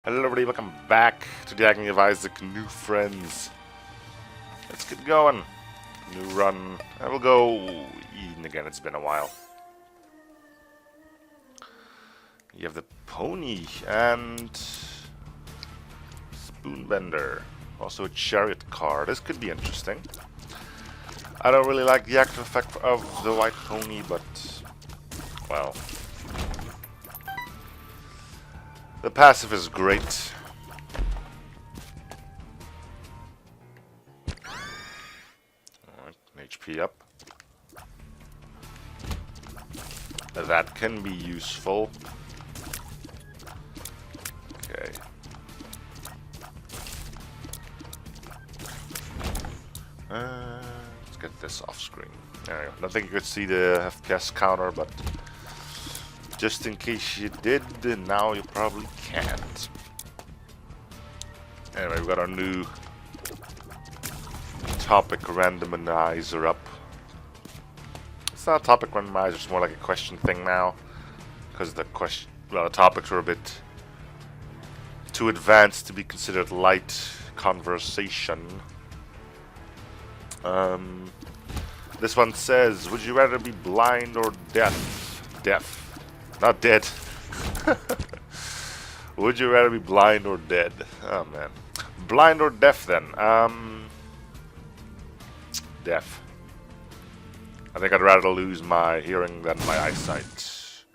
Hello everybody, welcome back to the Agony of Isaac, new friends. Let's get going. New run. I will go Eden again, it's been a while. You have the pony and spoonbender. Also a chariot car. This could be interesting. I don't really like the active effect of the white pony, but well, the passive is great. Alright, HP up. That can be useful. Okay. Let's get this off screen. There you go. I don't think you could see the FPS counter, but just in case you did, now you probably can't. Anyway, we've got our new topic randomizer up. It's not a topic randomizer, it's more like a question thing now. Because the topics are a bit too advanced to be considered light conversation. This one says, would you rather be blind or deaf? Deaf. Not dead. Would you rather be blind or dead? Oh man. Blind or deaf then? Deaf. I think I'd rather lose my hearing than my eyesight.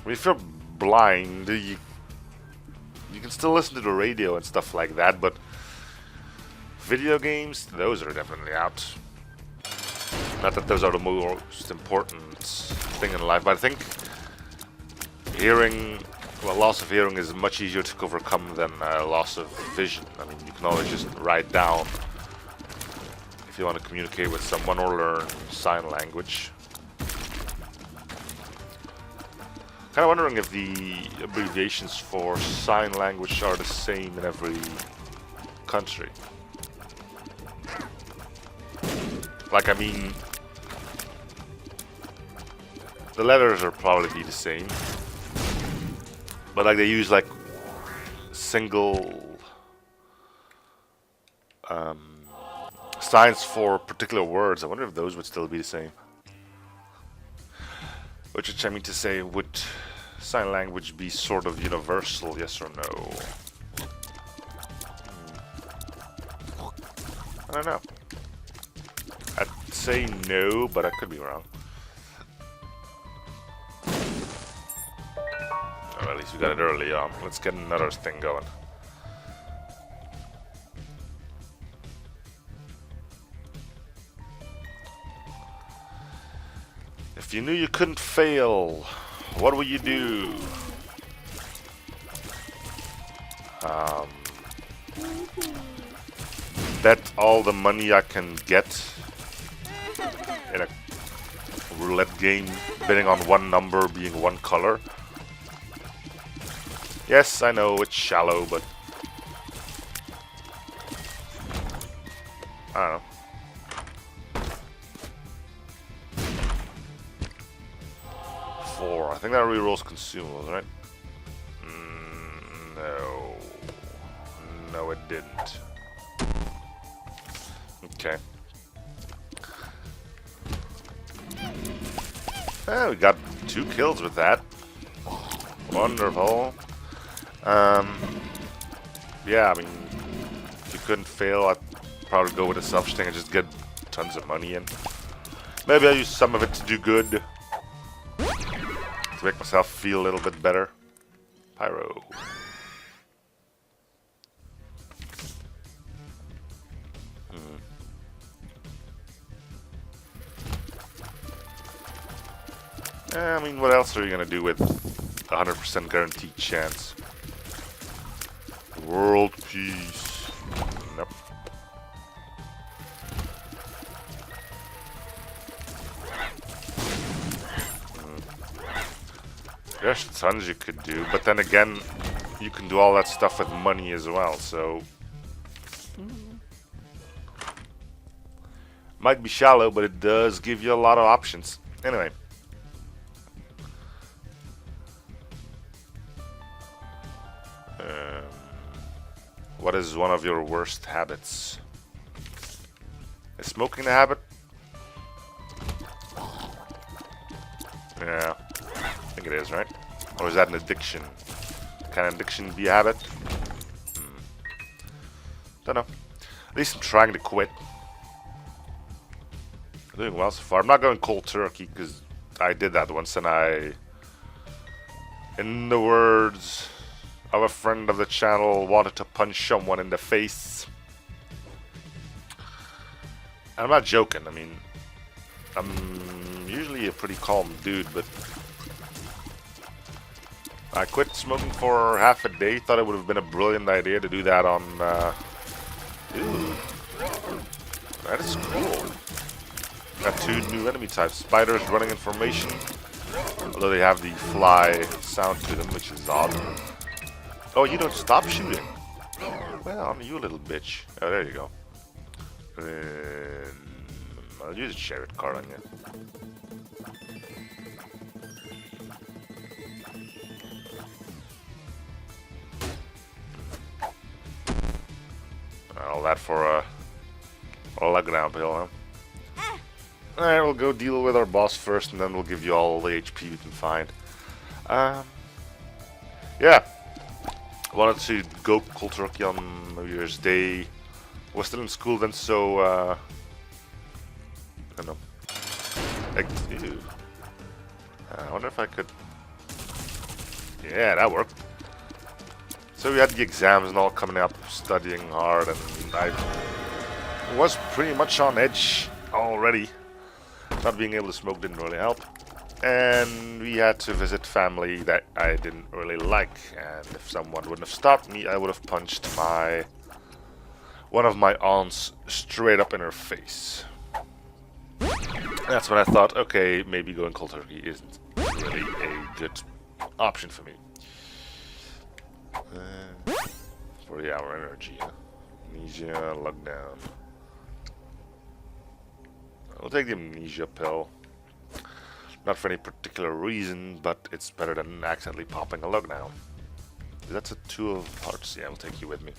If you're blind, you can still listen to the radio and stuff like that, but video games, those are definitely out. Not that those are the most important thing in life, but I think hearing, well, loss of hearing is much easier to overcome than loss of vision. I mean, you can always just write down if you want to communicate with someone or learn sign language. Kind of wondering if the abbreviations for sign language are the same in every country. Like, I mean, the letters are probably be the same, but like they use like single signs for particular words. I wonder if those would still be the same. Which I mean to say, would sign language be sort of universal, yes or no? I don't know. I'd say no, but I could be wrong. Or at least we got it early on. Let's get another thing going. If you knew you couldn't fail, what would you do? Bet all the money I can get in a roulette game, betting on one number being one color. Yes, I know it's shallow, but I don't know. I think that rerolls consumables, right? No. No, it didn't. Okay. Oh, we got 2 kills with that. Wonderful. Yeah, I mean, if you couldn't fail, I'd probably go with a selfish thing and just get tons of money in. Maybe I'll use some of it to do good. To make myself feel a little bit better. Pyro. I mean, what else are you gonna do with 100% guaranteed chance? World peace. Nope. There's tons you could do, but then again, you can do all that stuff with money as well, so might be shallow, but it does give you a lot of options. Anyway. What is one of your worst habits? Is smoking a habit? Yeah, I think it is, right? Or is that an addiction? Can addiction be a habit? Don't know. At least I'm trying to quit. I'm doing well so far. I'm not going cold turkey because I did that once and in the words of a friend of the channel, wanted to punch someone in the face. And I'm not joking. I mean, I'm usually a pretty calm dude, but I quit smoking for half a day. Thought it would have been a brilliant idea to do that on... Ooh. That is cool. Got 2 new enemy types. Spiders running in formation. Although they have the fly sound to them, which is odd. Oh, you don't stop shooting. Well, you little bitch. Oh, there you go. I'll use a chariot card on you. All that for a lockdown pill, huh? Alright, we'll go deal with our boss first, and then we'll give you all the HP we can find. Yeah. I wanted to go cold turkey on New Year's Day. I was still in school then, so, I don't know. Ew. I wonder if I could... Yeah, that worked. So we had the exams and all coming up, studying hard, and I was pretty much on edge already. Not being able to smoke didn't really help. And we had to visit family that I didn't really like. And if someone wouldn't have stopped me, I would have punched one of my aunts straight up in her face. That's when I thought, okay, maybe going cold turkey isn't really a good option for me. 40-hour energy, huh? Amnesia, lockdown. I'll take the amnesia pill. Not for any particular reason, but it's better than accidentally popping a lockdown. That's a 2 of hearts. Yeah, I'll take you with me.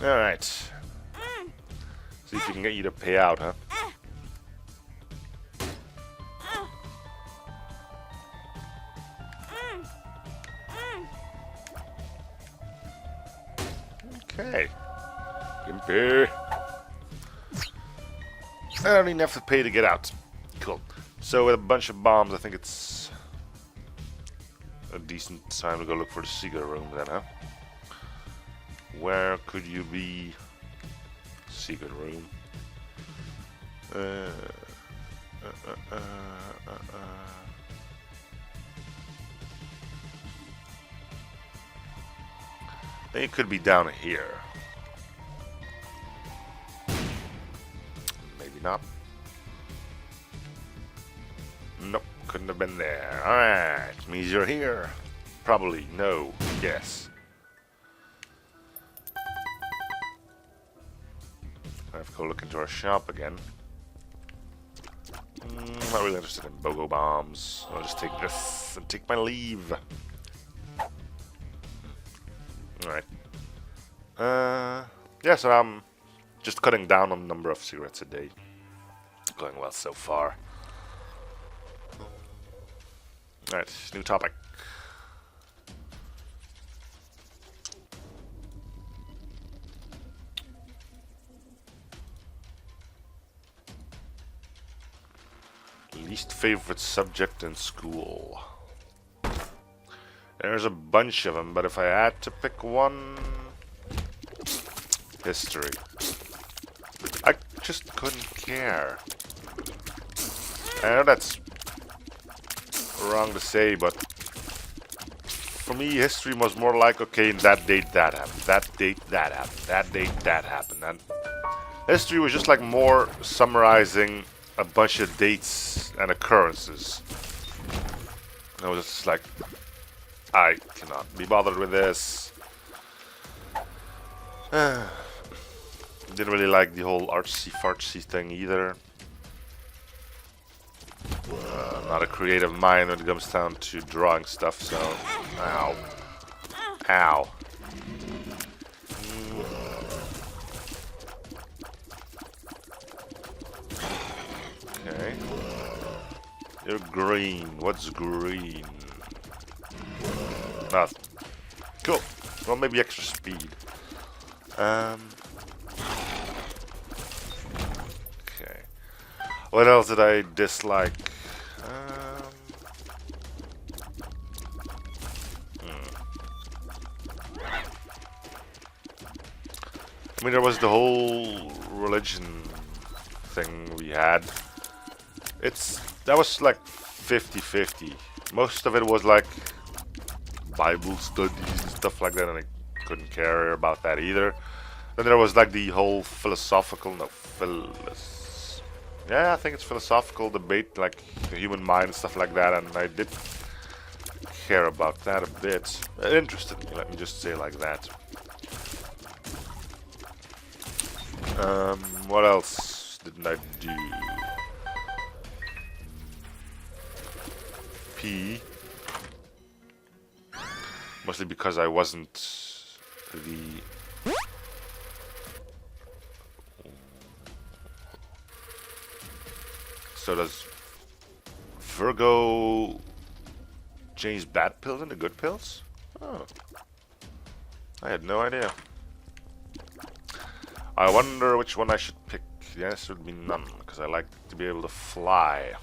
Alright. See if we can get you to pay out, huh? Okay. Gimpy. I don't even have to pay to get out. Cool. So with a bunch of bombs, I think it's a decent time to go look for the secret room then, huh? Where could you be? Secret room. They could be down here. Maybe not. Nope, couldn't have been there. Alright, means you're here. Probably, no, yes. I have to go look into our shop again. Not really interested in BOGO bombs. I'll just take this and take my leave. Alright. Yeah, so I'm just cutting down on the number of cigarettes a day. Going well so far. Alright, new topic. Least favorite subject in school. There's a bunch of them, but if I had to pick one... History. I just couldn't care. I know that's wrong to say, but for me, history was more like, okay, that date that happened, that date that happened, that date that happened. And history was just like more summarizing a bunch of dates and occurrences. And I was just like, I cannot be bothered with this. Didn't really like the whole artsy-fartsy thing either. not a creative mind when it comes down to drawing stuff, so... Ow. Ow. Okay. You're green. What's green? Nothing. Cool. Well, maybe extra speed. Okay. What else did I dislike? I mean, there was the whole religion thing we had. That was like 50-50. Most of it was like Bible studies and stuff like that, and I couldn't care about that either. Then there was like the whole philosophical, yeah, I think it's philosophical debate, like the human mind and stuff like that, and I did care about that a bit. It interested me, let me just say it like that. What else didn't I do? P. Mostly because I wasn't the... So does Virgo change bad pills into good pills? Oh. I had no idea. I wonder which one I should pick. The answer would be none, because I like to be able to fly.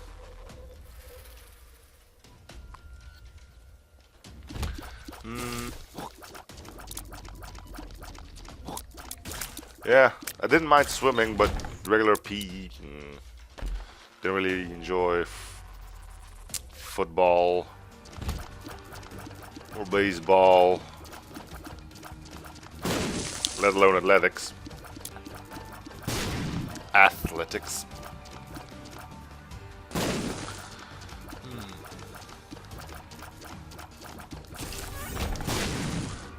Yeah, I didn't mind swimming, but regular PE, didn't really enjoy football or baseball, let alone athletics.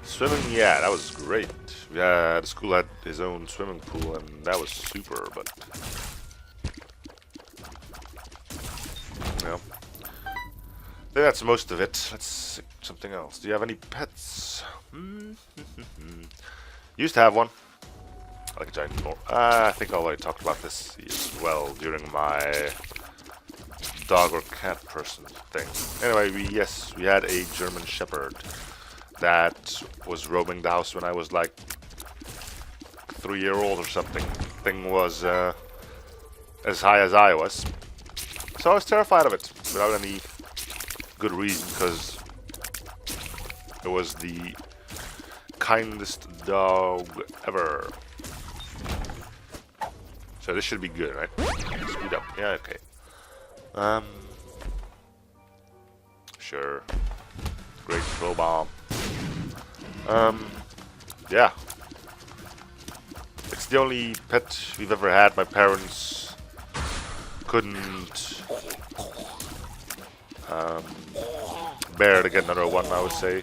Swimming, yeah, that was great. Yeah, the school had his own swimming pool, and that was super, but... No. I think that's most of it. Let's see something else. Do you have any pets? Used to have one. Like a giant more. I think I already talked about this as well during my dog or cat person thing. Anyway, we had a German Shepherd that was roaming the house when I was like 3-year-old or something. Thing was as high as I was, so I was terrified of it without any good reason, because it was the kindest dog ever. So this should be good, right? Speed up. Yeah, okay. Sure. Great throw bomb. Yeah. It's the only pet we've ever had. My parents couldn't bear to get another one, I would say.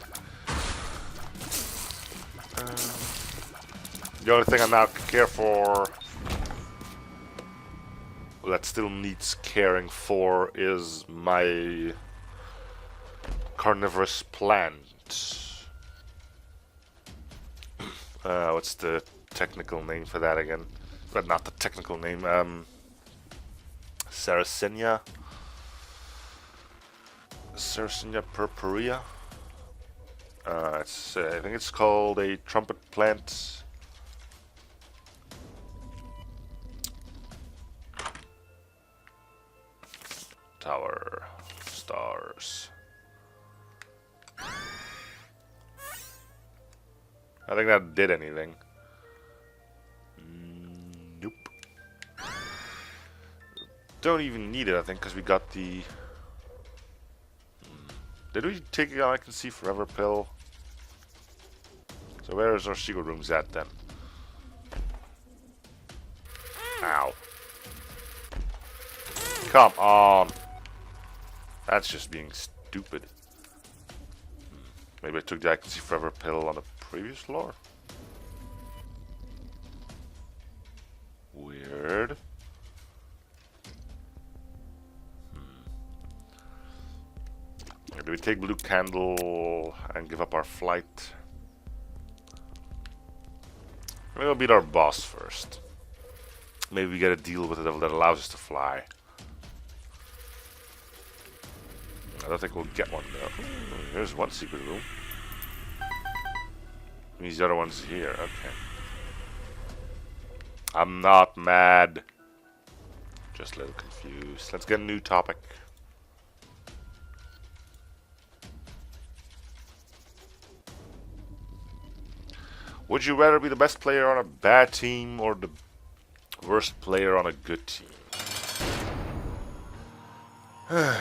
The only thing I now care for, that still needs caring for, is my carnivorous plant. What's the technical name for that again? But not the technical name. Sarracenia purpurea. I think it's called a trumpet plant. Tower. Stars. I think that did anything. Nope. Don't even need it, I think, because we got the... Did we take it? I can see forever pill. So where is our secret rooms at then? Ow. Come on. That's just being stupid. Maybe I took the I can see forever pill on the previous floor. Weird. we take blue candle and give up our flight. Maybe we'll beat our boss first. Maybe we get a deal with the devil that allows us to fly. I don't think we'll get one though. There's one secret room. These other ones here, okay. I'm not mad. Just a little confused. Let's get a new topic. Would you rather be the best player on a bad team or the worst player on a good team? Man,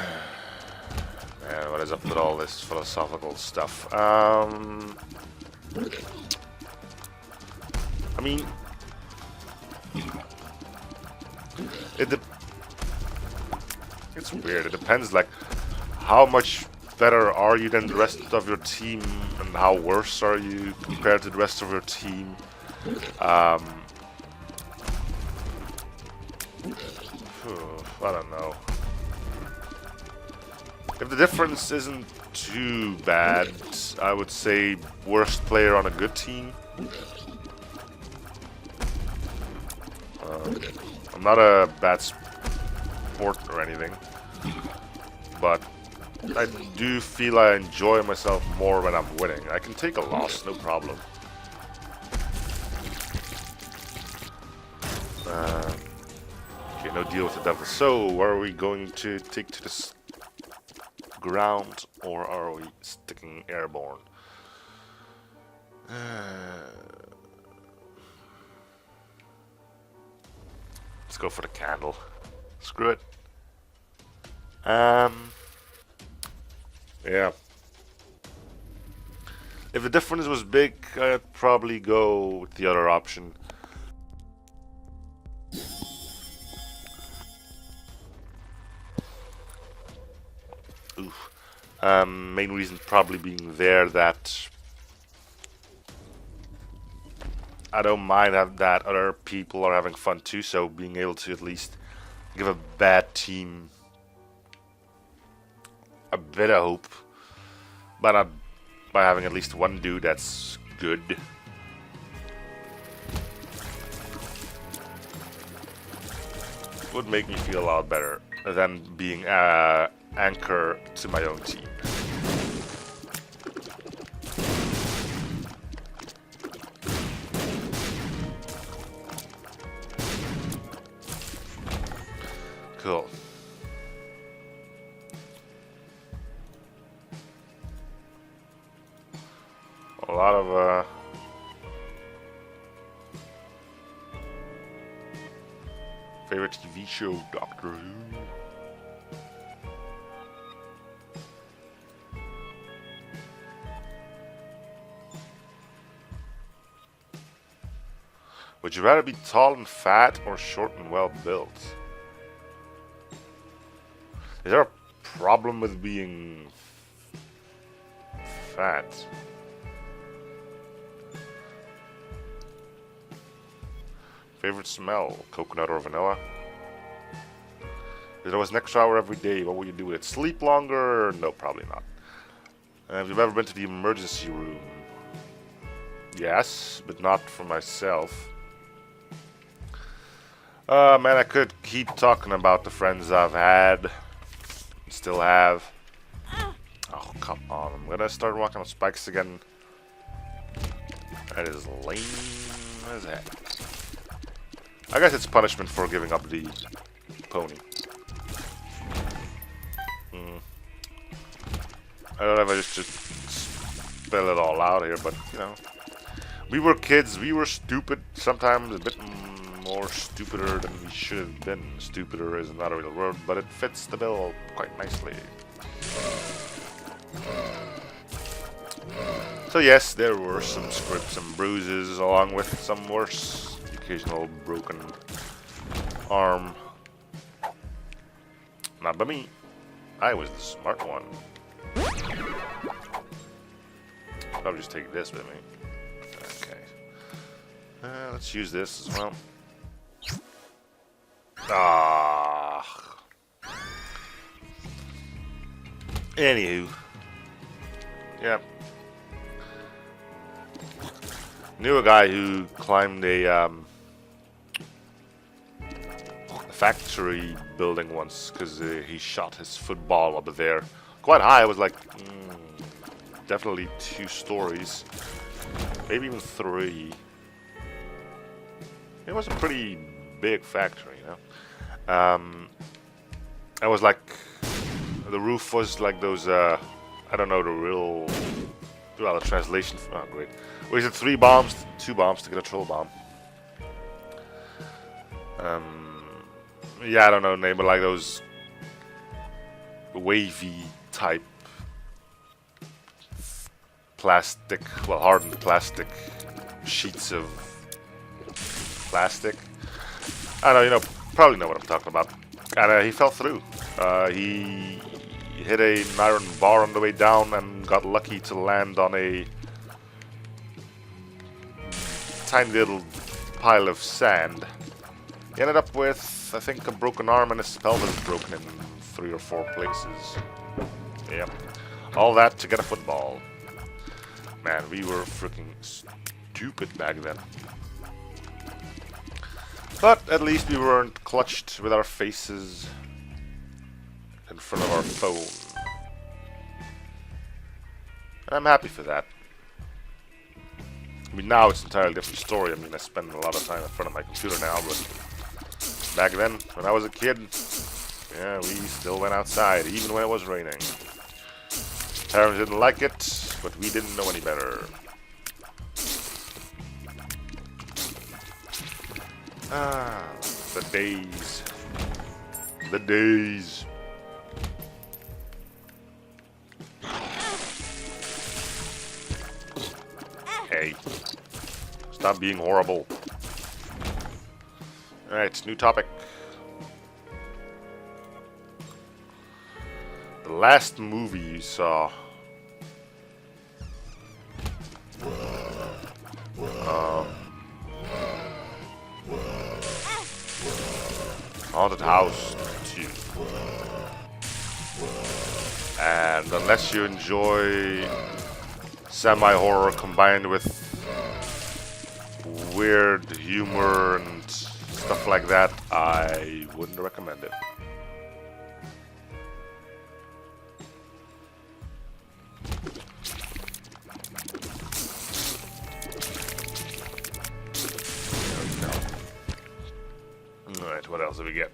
what is up with all this philosophical stuff? I mean, it's weird. It depends, like, how much better are you than the rest of your team, and how worse are you compared to the rest of your team? I don't know. If the difference isn't too bad, I would say worst player on a good team. I'm not a bad sport or anything, but I do feel I enjoy myself more when I'm winning. I can take a loss, no problem. Okay, no deal with the devil. So, are we going to take to the ground, or are we sticking airborne? Let's go for the candle. Screw it. Yeah. If the difference was big, I'd probably go with the other option. Oof. Main reason probably being there that I don't mind that other people are having fun too, so being able to at least give a bad team a bit of hope, but not by having at least one dude that's good. Would make me feel a lot better than being anchor to my own team. Cool. A lot of favorite TV show, Doctor Who. Would you rather be tall and fat or short and well built? Is there a problem with being fat? Favorite smell, coconut or vanilla? If there was an extra hour every day, what would you do with it? Sleep longer? No, probably not. Have you ever been to the emergency room? Yes, but not for myself. Man, I could keep talking about the friends I've had. Still have. Oh, come on. I'm gonna start walking on spikes again. That is lame as heck. I guess it's punishment for giving up the pony. I don't know if I just should spell it all out here, but, you know. We were kids, we were stupid, sometimes a bit more stupider than we should have been. Stupider is not a real word, but it fits the bill quite nicely. So yes, there were some scrapes and bruises, along with some worse, occasional broken arm. Not by me. I was the smart one. I'll just take this with me. Okay. Let's use this as well. Ah. Anywho, Yeah. Knew a guy who climbed a factory building once because he shot his football up there quite high. It was like definitely 2 stories, maybe even 3. It was a pretty big factory, you know. It was like the roof was like those I don't know the real the translation. Oh great. We said 3 bombs, 2 bombs to get a troll bomb. Yeah, I don't know the name, but like those wavy type plastic, well, hardened plastic sheets of plastic. I don't know, you know, probably know what I'm talking about. And he fell through. He hit an iron bar on the way down and got lucky to land on a tiny little pile of sand. He ended up with, I think, a broken arm and his pelvis broken in 3 or 4 places. Yep. All that to get a football. Man, we were freaking stupid back then. But at least we weren't clutched with our faces in front of our phone. And I'm happy for that. I mean, now it's an entirely different story. I mean, I spend a lot of time in front of my computer now, but back then, when I was a kid, yeah, we still went outside, even when it was raining. Parents didn't like it, but we didn't know any better. Ah, the days. The days. Hey, stop being horrible. Alright, new topic. The last movie you saw. Haunted House 2. And unless you enjoy semi-horror combined with weird humor and stuff like that, I wouldn't recommend it. Alright, what else do we get?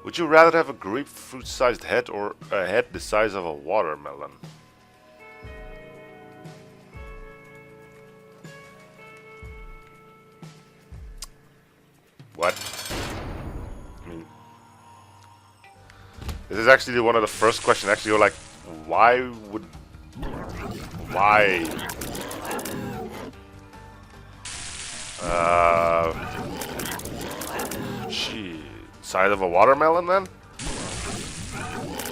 Would you rather have a grapefruit-sized head or a head the size of a watermelon? What? I mean, this is actually one of the first questions. Actually, you're like, why would... Why? Gee, size of a watermelon then?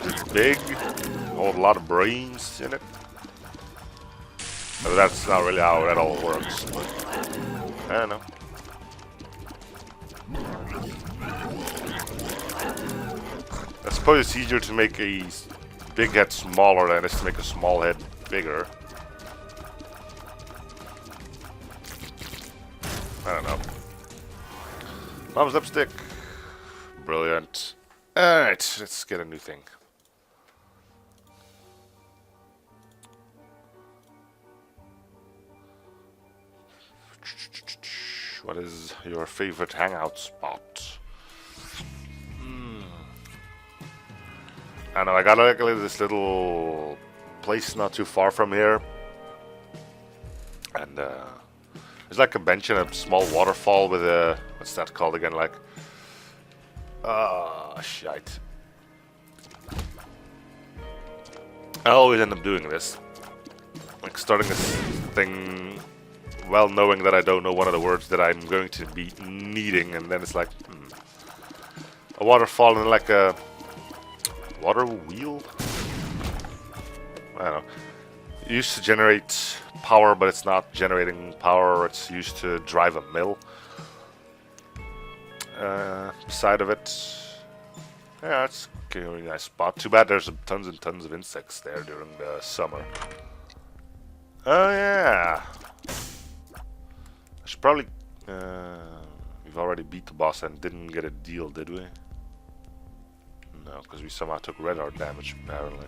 It's big, hold a lot of brains in it. But that's not really how that all works. But I don't know. I suppose it's easier to make a big head smaller than it is to make a small head bigger. I don't know. Mom's lipstick. Brilliant. Alright, let's get a new thing. What is your favorite hangout spot? I know, I got like this little place not too far from here. And there's like a bench and a small waterfall with a... What's that called again? Like... shite. I always end up doing this. Like starting this thing well knowing that I don't know one of the words that I'm going to be needing. And then it's like... a waterfall and like a... water wheel? I don't know. It used to generate power, but it's not generating power. It's used to drive a mill. Side of it. Yeah, that's a really nice spot. Too bad there's tons and tons of insects there during the summer. Oh yeah. I should probably... we've already beat the boss and didn't get a deal, did we? No, because we somehow took red heart damage, apparently.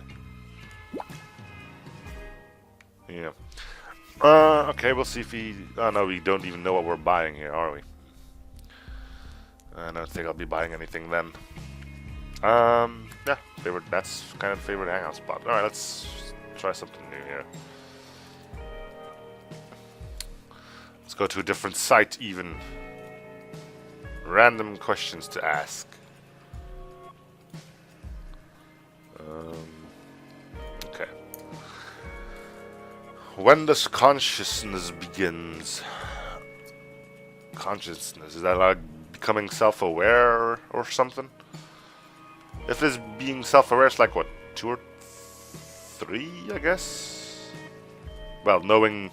Yeah. Okay, we'll see if he... Oh no, we don't even know what we're buying here, are we? I don't think I'll be buying anything then. Yeah, favorite. That's kind of favorite hangout spot. Alright, let's try something new here. Let's go to a different site even. Random questions to ask. Okay. When does consciousness begins? Consciousness, is that like becoming self-aware or something? If it's being self-aware, it's like what, 2 or 3, I guess? Well, knowing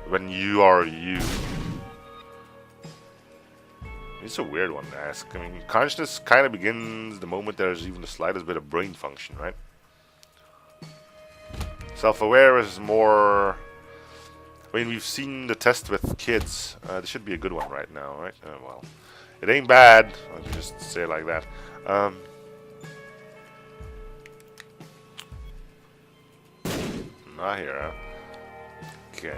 when you are you. It's a weird one to ask. I mean, consciousness kind of begins the moment there's even the slightest bit of brain function, right? Self-aware is more... I mean, we've seen the test with kids. This should be a good one right now, right? Well, it ain't bad. I'll just say it like that. Not here, huh? Okay.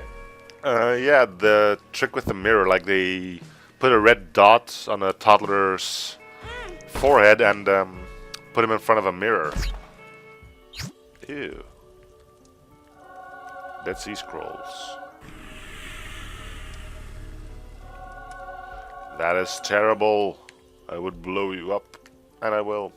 Yeah, the trick with the mirror, like they put a red dot on a toddler's forehead and put him in front of a mirror. Ew. Dead Sea Scrolls. That is terrible. I would blow you up, and I will.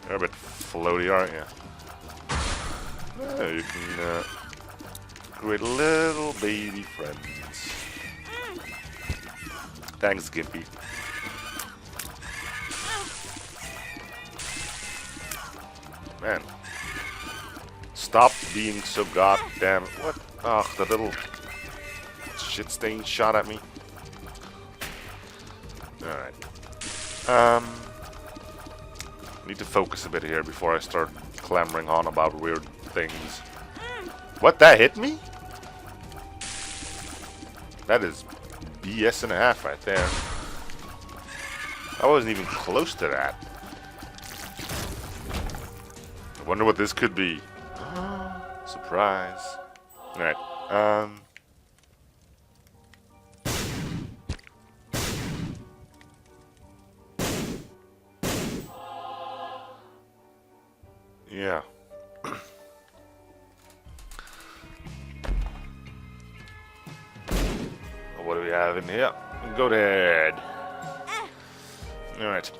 You're a bit floaty, aren't you? You can create little baby friends. Thanks, Gimpy. Man. Stop being so goddamn... What? Ugh, the little shit stain shot at me. Alright. Need to focus a bit here before I start clamoring on about weird things. What? That hit me? That is BS and a half right there. I wasn't even close to that. I wonder what this could be. Surprise. Alright, yeah. What do we have in here? Go ahead. Alright,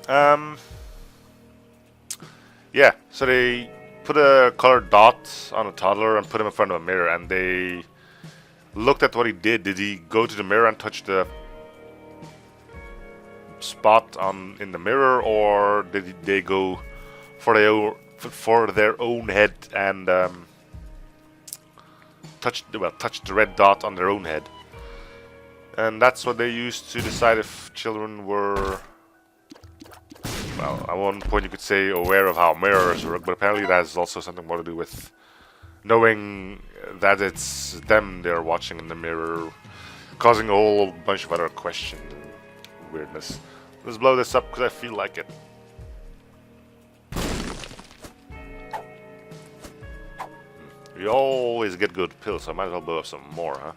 yeah, so they put a colored dot on a toddler and put him in front of a mirror, and they looked at what he did. Did he go to the mirror and touch the spot in the mirror, or did they go for their own head and touch the red dot on their own head? And that's what they used to decide if children were... Well, at one point you could say aware of how mirrors work, but apparently that has also something more to do with knowing that it's them they're watching in the mirror, causing a whole bunch of other questions and weirdness. Let's blow this up because I feel like it. We always get good pills, so I might as well blow up some more, huh?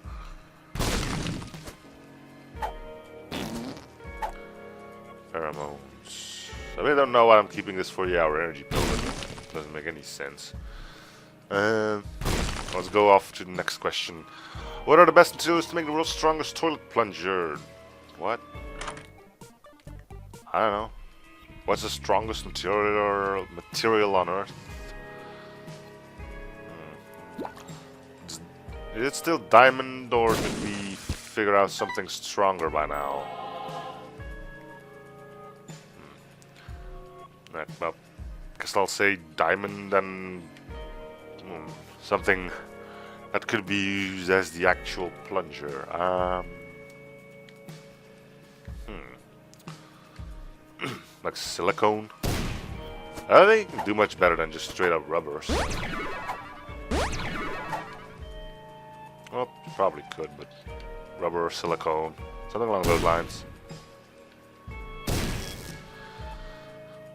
Pheromones. I really don't know why I'm keeping this 40-hour energy pill. It doesn't make any sense. Let's go off to the next question. What are the best materials to make the world's strongest toilet plunger? What? I don't know. What's the strongest material on Earth? Is it still diamond, or did we figure out something stronger by now? Right, well, guess I'll say diamond and something that could be used as the actual plunger. Like silicone. They can do much better than just straight up rubbers. Well, probably could, but rubber or silicone, something along those lines.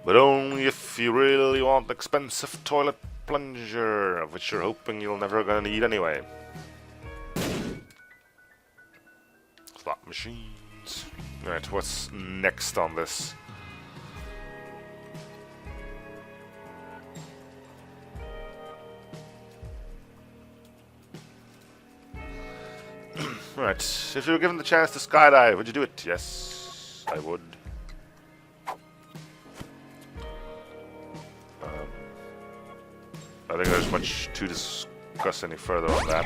But only if you really want expensive toilet plunger, of which you're hoping you're never gonna need anyway. Slot machines. Alright, what's next on this? Right, if you were given the chance to skydive, would you do it? Yes, I would. I think there's much to discuss any further on that.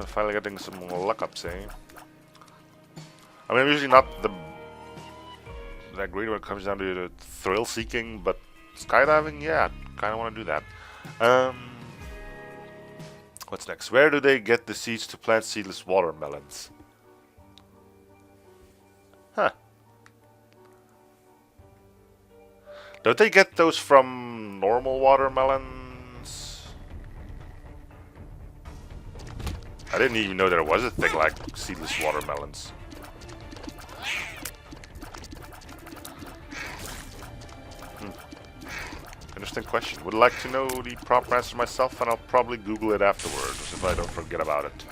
Finally getting some luck ups, eh? I mean, I'm usually not that great when it comes down to the thrill seeking, but skydiving, yeah, kind of want to do that. What's next? Where do they get the seeds to plant seedless watermelons? Huh. Don't they get those from normal watermelons? I didn't even know there was a thing like seedless watermelons. Interesting question. Would like to know the proper answer myself, and I'll probably Google it afterwards if I don't forget about it.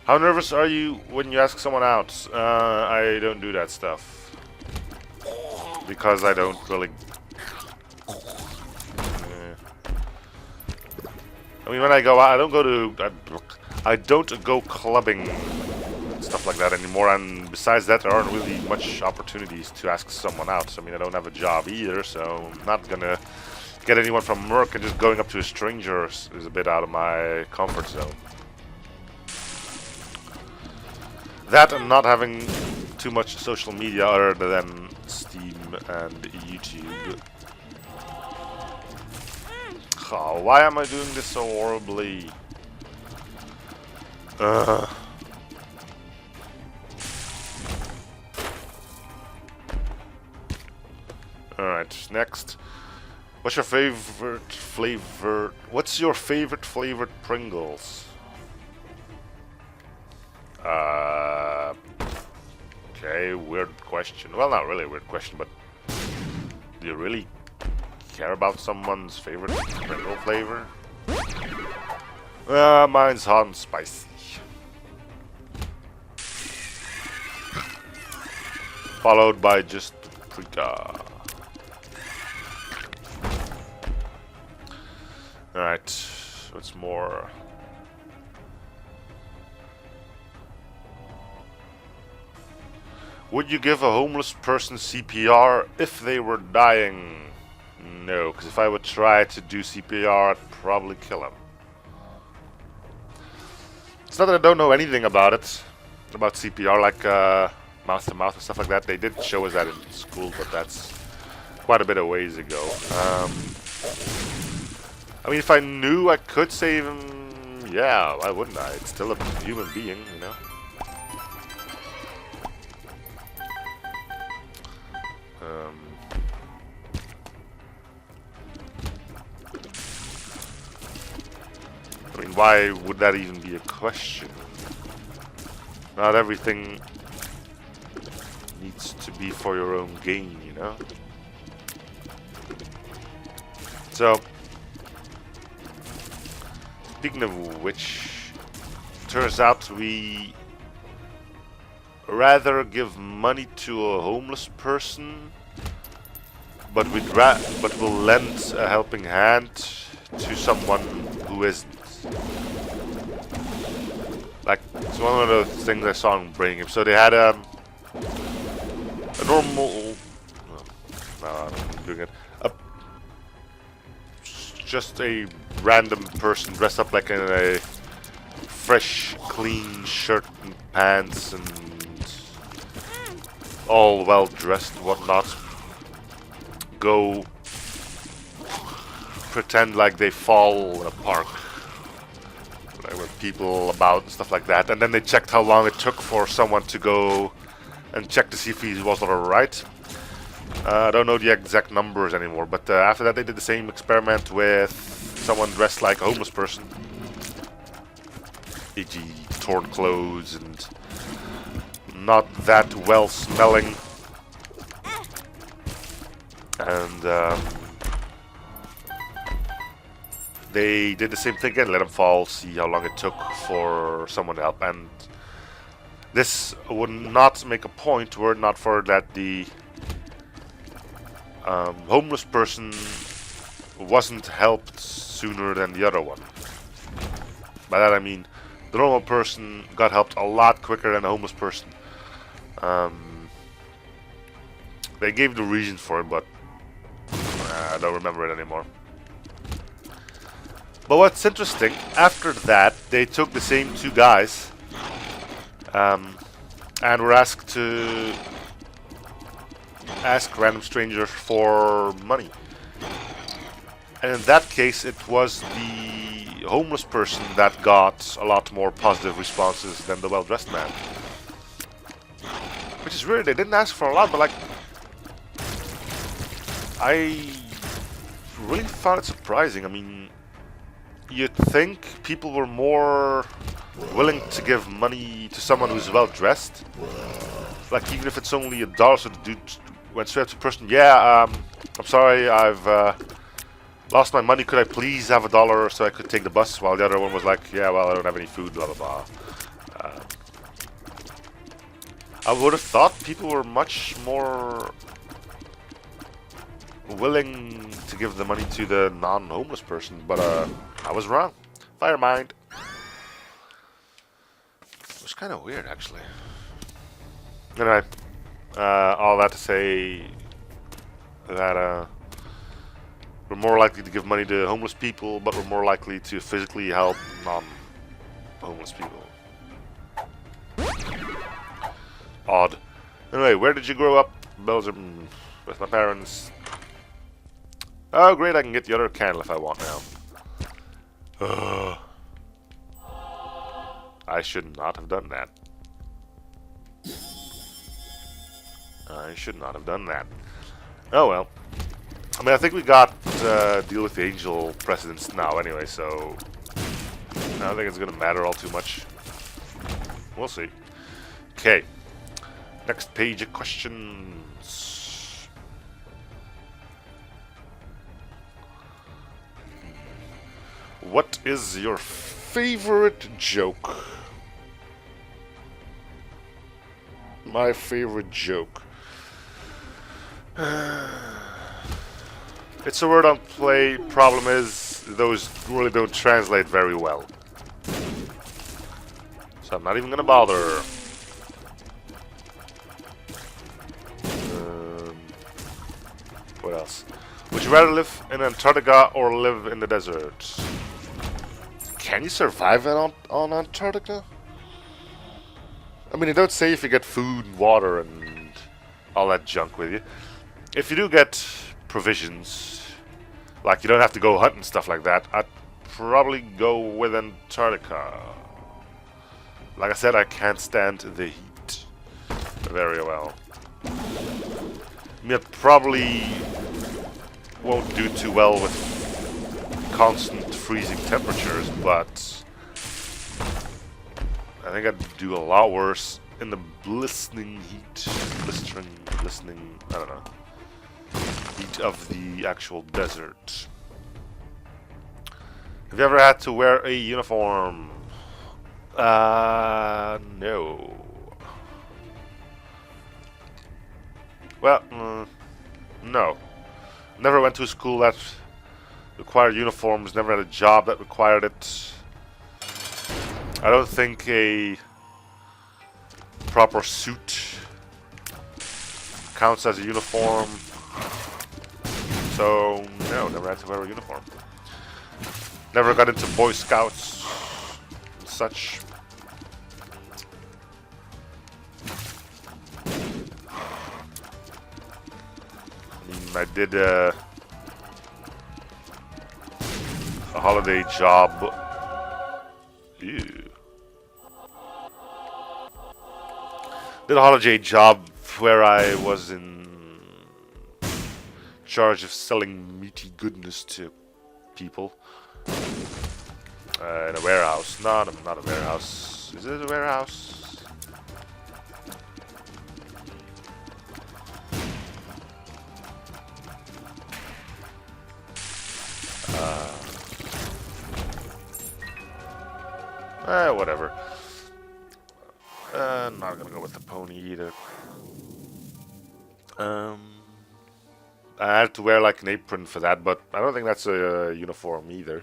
How nervous are you when you ask someone out? I don't do that stuff. Because I don't really... I mean, when I go out, I don't go clubbing and stuff like that anymore, and besides that, there aren't really much opportunities to ask someone out. I mean, I don't have a job either, so I'm not gonna get anyone from work, and just going up to a stranger is a bit out of my comfort zone. That and not having too much social media other than Steam and YouTube. Oh, why am I doing this so horribly? Alright, next. What's your favorite flavor? What's your favorite flavored Pringles? Okay, weird question. Well, not really a weird question, but do you really care about someone's favorite Pringle flavor? Mine's hot and spicy. Followed by just paprika. Alright, what's more? Would you give a homeless person CPR if they were dying? No, because if I would try to do CPR, I'd probably kill him. It's not that I don't know anything about it, about CPR, like mouth to mouth and stuff like that. They did show us that in school, but that's quite a bit of ways ago. I mean, if I knew I could save him, yeah, why wouldn't I? It's still a human being, you know? I mean, why would that even be a question? Not everything needs to be for your own gain, you know? So, speaking of which, turns out we rather give money to a homeless person, but we'll lend a helping hand to someone who isn't. Like, it's one of the things I saw in Brain Game. So they had a normal, no, I'm doing it. Just a random person dressed up like in a fresh, clean shirt and pants and all well dressed and whatnot. Go pretend like they fall in a park There were people about and stuff like that, and then they checked how long it took for someone to go and check to see if he was alright. I don't know the exact numbers anymore, but after that they did the same experiment with someone dressed like a homeless person, e.g. torn clothes and not that well smelling, and they did the same thing again, let him fall, see how long it took for someone to help. And this would not make a point were it not for that the homeless person wasn't helped sooner than the other one. By that I mean the normal person got helped a lot quicker than the homeless person. They gave the reason for it, but I don't remember it anymore. But what's interesting, after that, they took the same two guys and were asked to ask random strangers for money. And in that case, it was the homeless person that got a lot more positive responses than the well-dressed man. Which is weird, they didn't ask for a lot, but like, I really found it surprising. I mean, you'd think people were more willing to give money to someone who's well dressed. Like, even if it's only $1, so the dude went straight up to the person, yeah, I'm sorry, I've lost my money, could I please have $1 so I could take the bus? While the other one was like, yeah, well, I don't have any food, blah blah blah. I would have thought people were much more willing to give the money to the non-homeless person, but I was wrong. Fire mind. It was kind of weird, actually. Anyway, all that to say that we're more likely to give money to homeless people, but we're more likely to physically help non-homeless people. Odd. Anyway, where did you grow up? Belgium, with my parents. Oh great, I can get the other candle if I want now. I should not have done that. I should not have done that. Oh well. I mean, I think we got deal with the angel precedents now anyway, so I don't think it's gonna matter all too much. We'll see. Okay. Next page of questions. What is your favorite joke? My favorite joke. It's a word on play. Problem is, those really don't translate very well. So I'm not even gonna bother. What else? Would you rather live in Antarctica or live in the desert? Can you survive on Antarctica? I mean, it don't say if you get food and water and all that junk with you. If you do get provisions, like you don't have to go hunt and stuff like that, I'd probably go with Antarctica. Like I said, I can't stand the heat very well. I mean, it probably won't do too well with constant freezing temperatures, but I think I'd do a lot worse in the blistering heat. Blistering, I don't know. Heat of the actual desert. Have you ever had to wear a uniform? No. Well, no. Never went to a school that required uniforms, never had a job that required it. I don't think a proper suit counts as a uniform. So, no, never had to wear a uniform. Never got into Boy Scouts and such. I did a holiday job Ew. Did a holiday job where I was in charge of selling meaty goodness to people. In a warehouse. No, not a warehouse. Is it a warehouse? Whatever. Not gonna go with the pony either. I had to wear like an apron for that, but I don't think that's a uniform either.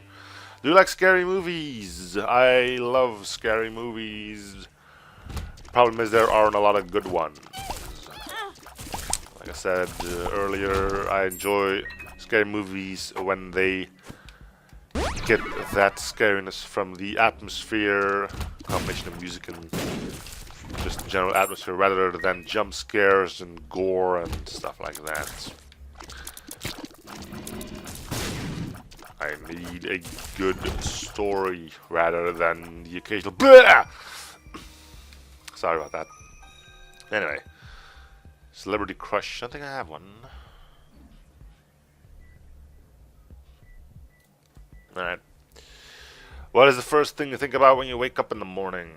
Do you like scary movies? I love scary movies. Problem is there aren't a lot of good ones. Like I said earlier, I enjoy scary movies when they get that scariness from the atmosphere, combination of music and just general atmosphere, rather than jump scares and gore and stuff like that. I need a good story rather than the occasional BLEH! Sorry about that. Anyway, celebrity crush. I think I have one. Alright. What is the first thing you think about when you wake up in the morning?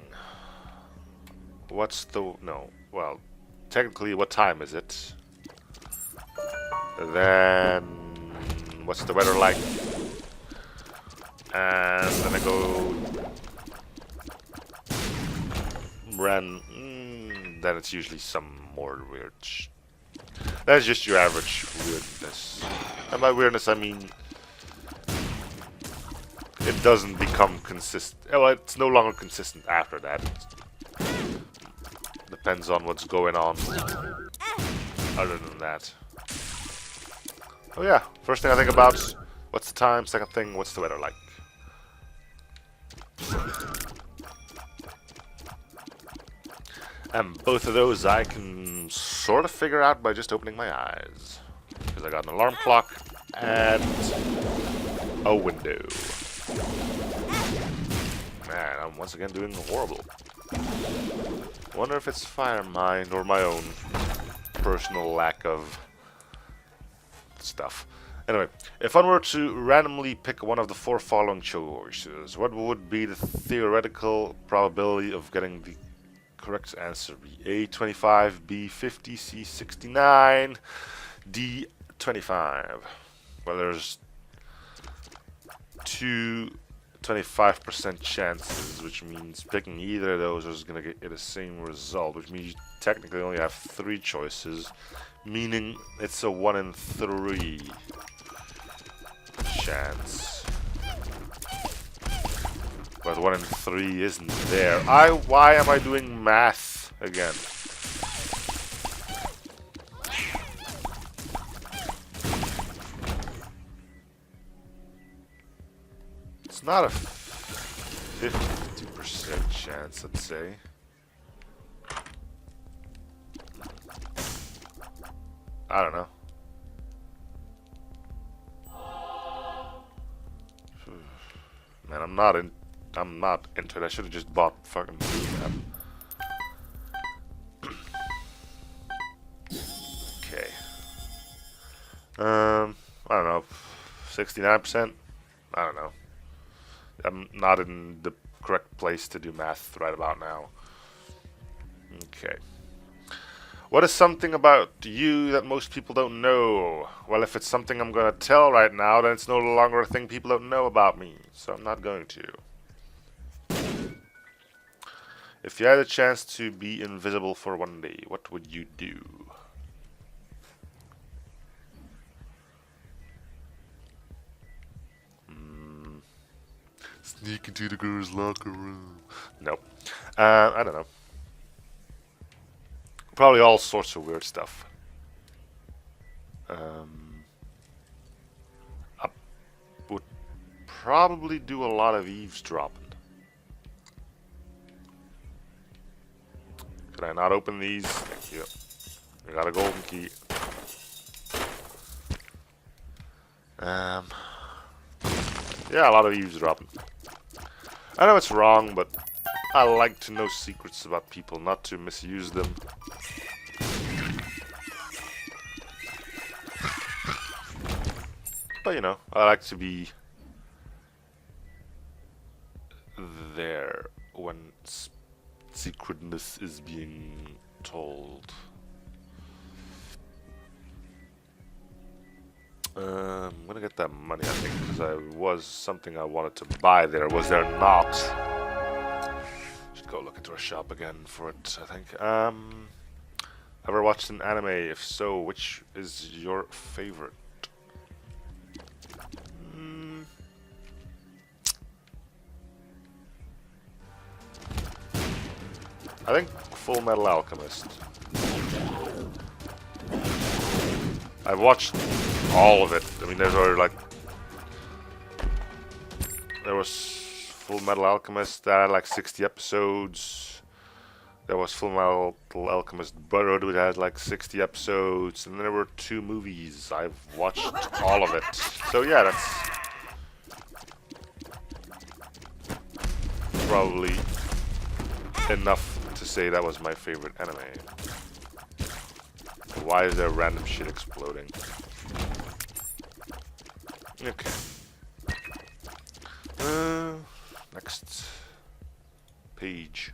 What's the... No. Well, technically, what time is it? Then... What's the weather like? And then I go... then it's usually some more weird That's just your average weirdness. And by weirdness, I mean... It doesn't become consistent. Well, it's no longer consistent after that. Depends on what's going on. Other than that. Oh yeah, first thing I think about, what's the time? Second thing, what's the weather like? And both of those I can sort of figure out by just opening my eyes. Because I got an alarm clock and a window. Man, I'm once again doing horrible. Wonder if it's fire mind or my own personal lack of stuff. Anyway, if I were to randomly pick one of the four following choices, what would be the theoretical probability of getting the correct answer? Be A 25, B 50, C 69, D 25. Well, there's two 25% chances, which means picking either of those is going to get the same result, which means you technically only have three choices, meaning it's a 1 in 3 chance. But 1 in 3 isn't there. Why am I doing math again? It's not a 50% chance, let's say. I don't know. Man, I'm not into it. I should have just bought fucking map. Okay. I don't know. 69%? I don't know. I'm not in the correct place to do math right about now. Okay. What is something about you that most people don't know? Well, if it's something I'm going to tell right now, then it's no longer a thing people don't know about me. So I'm not going to. If you had a chance to be invisible for one day, what would you do? Sneak into the girls' locker room. Nope. I don't know. Probably all sorts of weird stuff. I would probably do a lot of eavesdropping. Could I not open these? Thank you. I got a golden key. Yeah, a lot of eavesdropping. I know it's wrong, but I like to know secrets about people, not to misuse them. But you know, I like to be there when secretness is being told. I'm gonna get that money, I think, because I was something I wanted to buy there. Was there not? Should go look into a shop again for it, I think. Ever watched an anime? If so, which is your favorite? I think Full Metal Alchemist. I've watched all of it. I mean, there was Full Metal Alchemist that had like 60 episodes. There was Full Metal Alchemist Brotherhood, which had like 60 episodes, and then there were 2 movies. I've watched all of it. So yeah, that's probably enough to say that was my favorite anime. Why is there random shit exploding? Okay. Next page.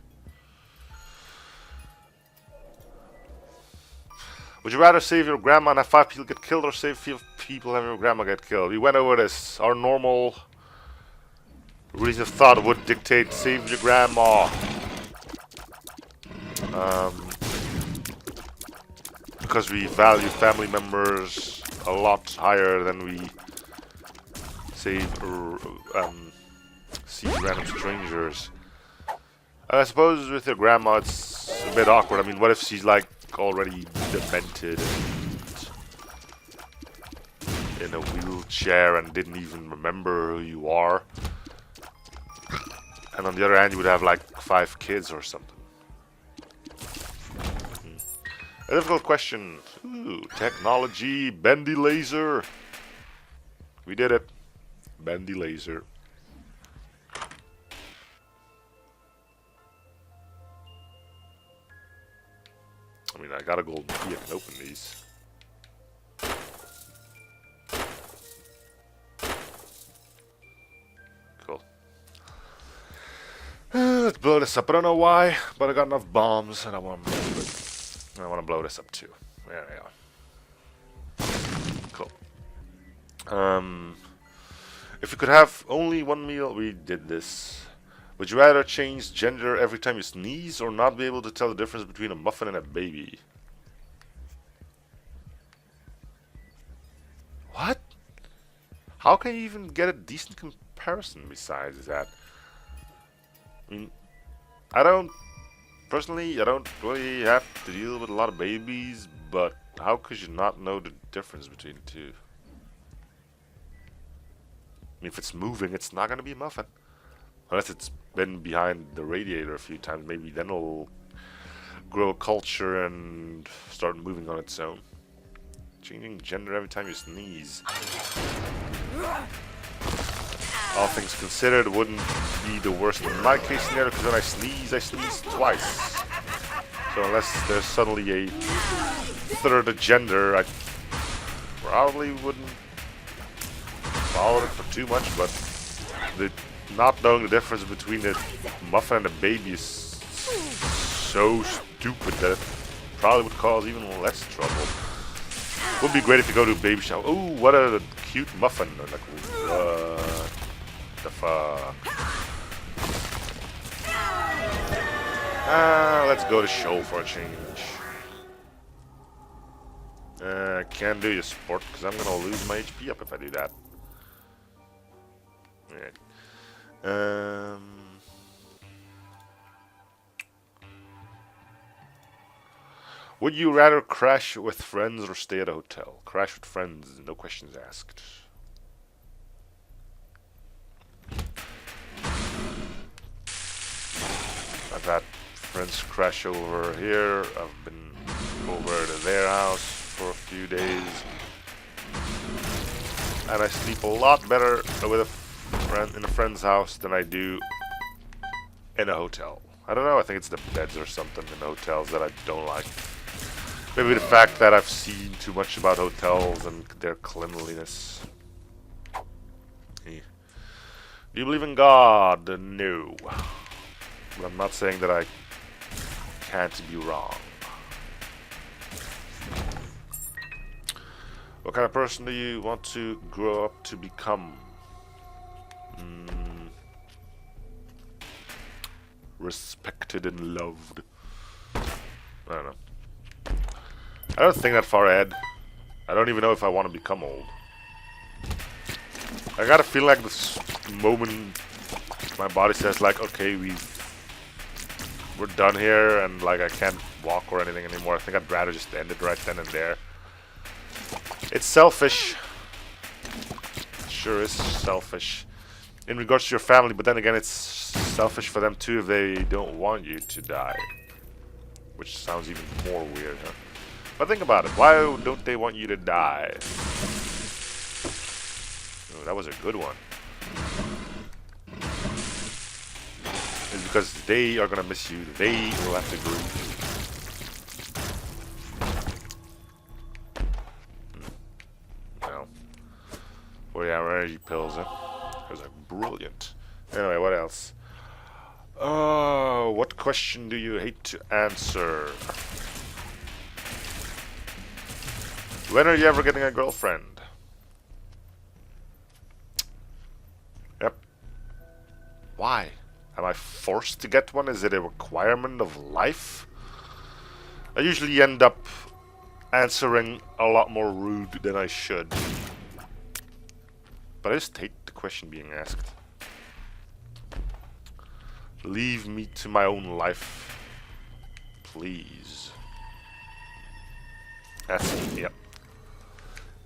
Would you rather save your grandma and have 5 people get killed, or save 5 people and have your grandma get killed? We went over this. Our normal reason of thought would dictate save your grandma. Because we value family members a lot higher than we see random strangers. I suppose with your grandma it's a bit awkward. I mean, what if she's like already demented and in a wheelchair and didn't even remember who you are? And on the other hand, you would have like 5 kids or something. A difficult question. Ooh, technology, bendy laser. We did it. Bendy laser. I mean, I got a golden key. I can open these. Cool. Let's blow this up. I don't know why, but I got enough bombs and I want to blow this up too. There we are. Cool. If you could have only one meal, we did this. Would you rather change gender every time you sneeze, or not be able to tell the difference between a muffin and a baby? What? How can you even get a decent comparison besides that? I mean, personally, I don't really have to deal with a lot of babies, but how could you not know the difference between the two? I mean, if it's moving, it's not going to be a muffin. Unless it's been behind the radiator a few times, maybe then it'll grow a culture and start moving on its own. Changing gender every time you sneeze. All things considered, wouldn't be the worst in my case scenario, because when I sneeze twice. So unless there's suddenly a third gender, I probably wouldn't follow it for too much, but not knowing the difference between a muffin and a baby is so stupid that it probably would cause even less trouble. Would be great if you go to a baby shower. Oh, what a cute muffin! Like, what the fuck? Let's go to show for a change. I can't do your sport because I'm gonna lose my HP up if I do that. Alright. Would you rather crash with friends or stay at a hotel? Crash with friends, no questions asked. I've had friends crash over here. I've been over to their house for a few days. And I sleep a lot better with a friend in a friend's house than I do in a hotel. I don't know, I think it's the beds or something in hotels that I don't like. Maybe the fact that I've seen too much about hotels and their cleanliness. Yeah. Do you believe in God? No. But I'm not saying that I can't be wrong. What kind of person do you want to grow up to become? Respected and loved. I don't know. I don't think that far ahead. I don't even know if I want to become old. I gotta feel like this moment my body says like, okay, we're done here, and like I can't walk or anything anymore. I think I'd rather just end it right then and there. It's selfish. It sure is selfish. In regards to your family, but then again it's selfish for them too if they don't want you to die. Which sounds even more weird, huh? But think about it. Why don't they want you to die? Oh, that was a good one. It's because they are gonna miss you. They will have to grieve. Well, 40-hour energy pills, huh? Those are brilliant. Anyway, what else? What question do you hate to answer? When are you ever getting a girlfriend? Yep. Why? Am I forced to get one? Is it a requirement of life? I usually end up answering a lot more rude than I should. But I just hate the question being asked. Leave me to my own life. Please. Yep.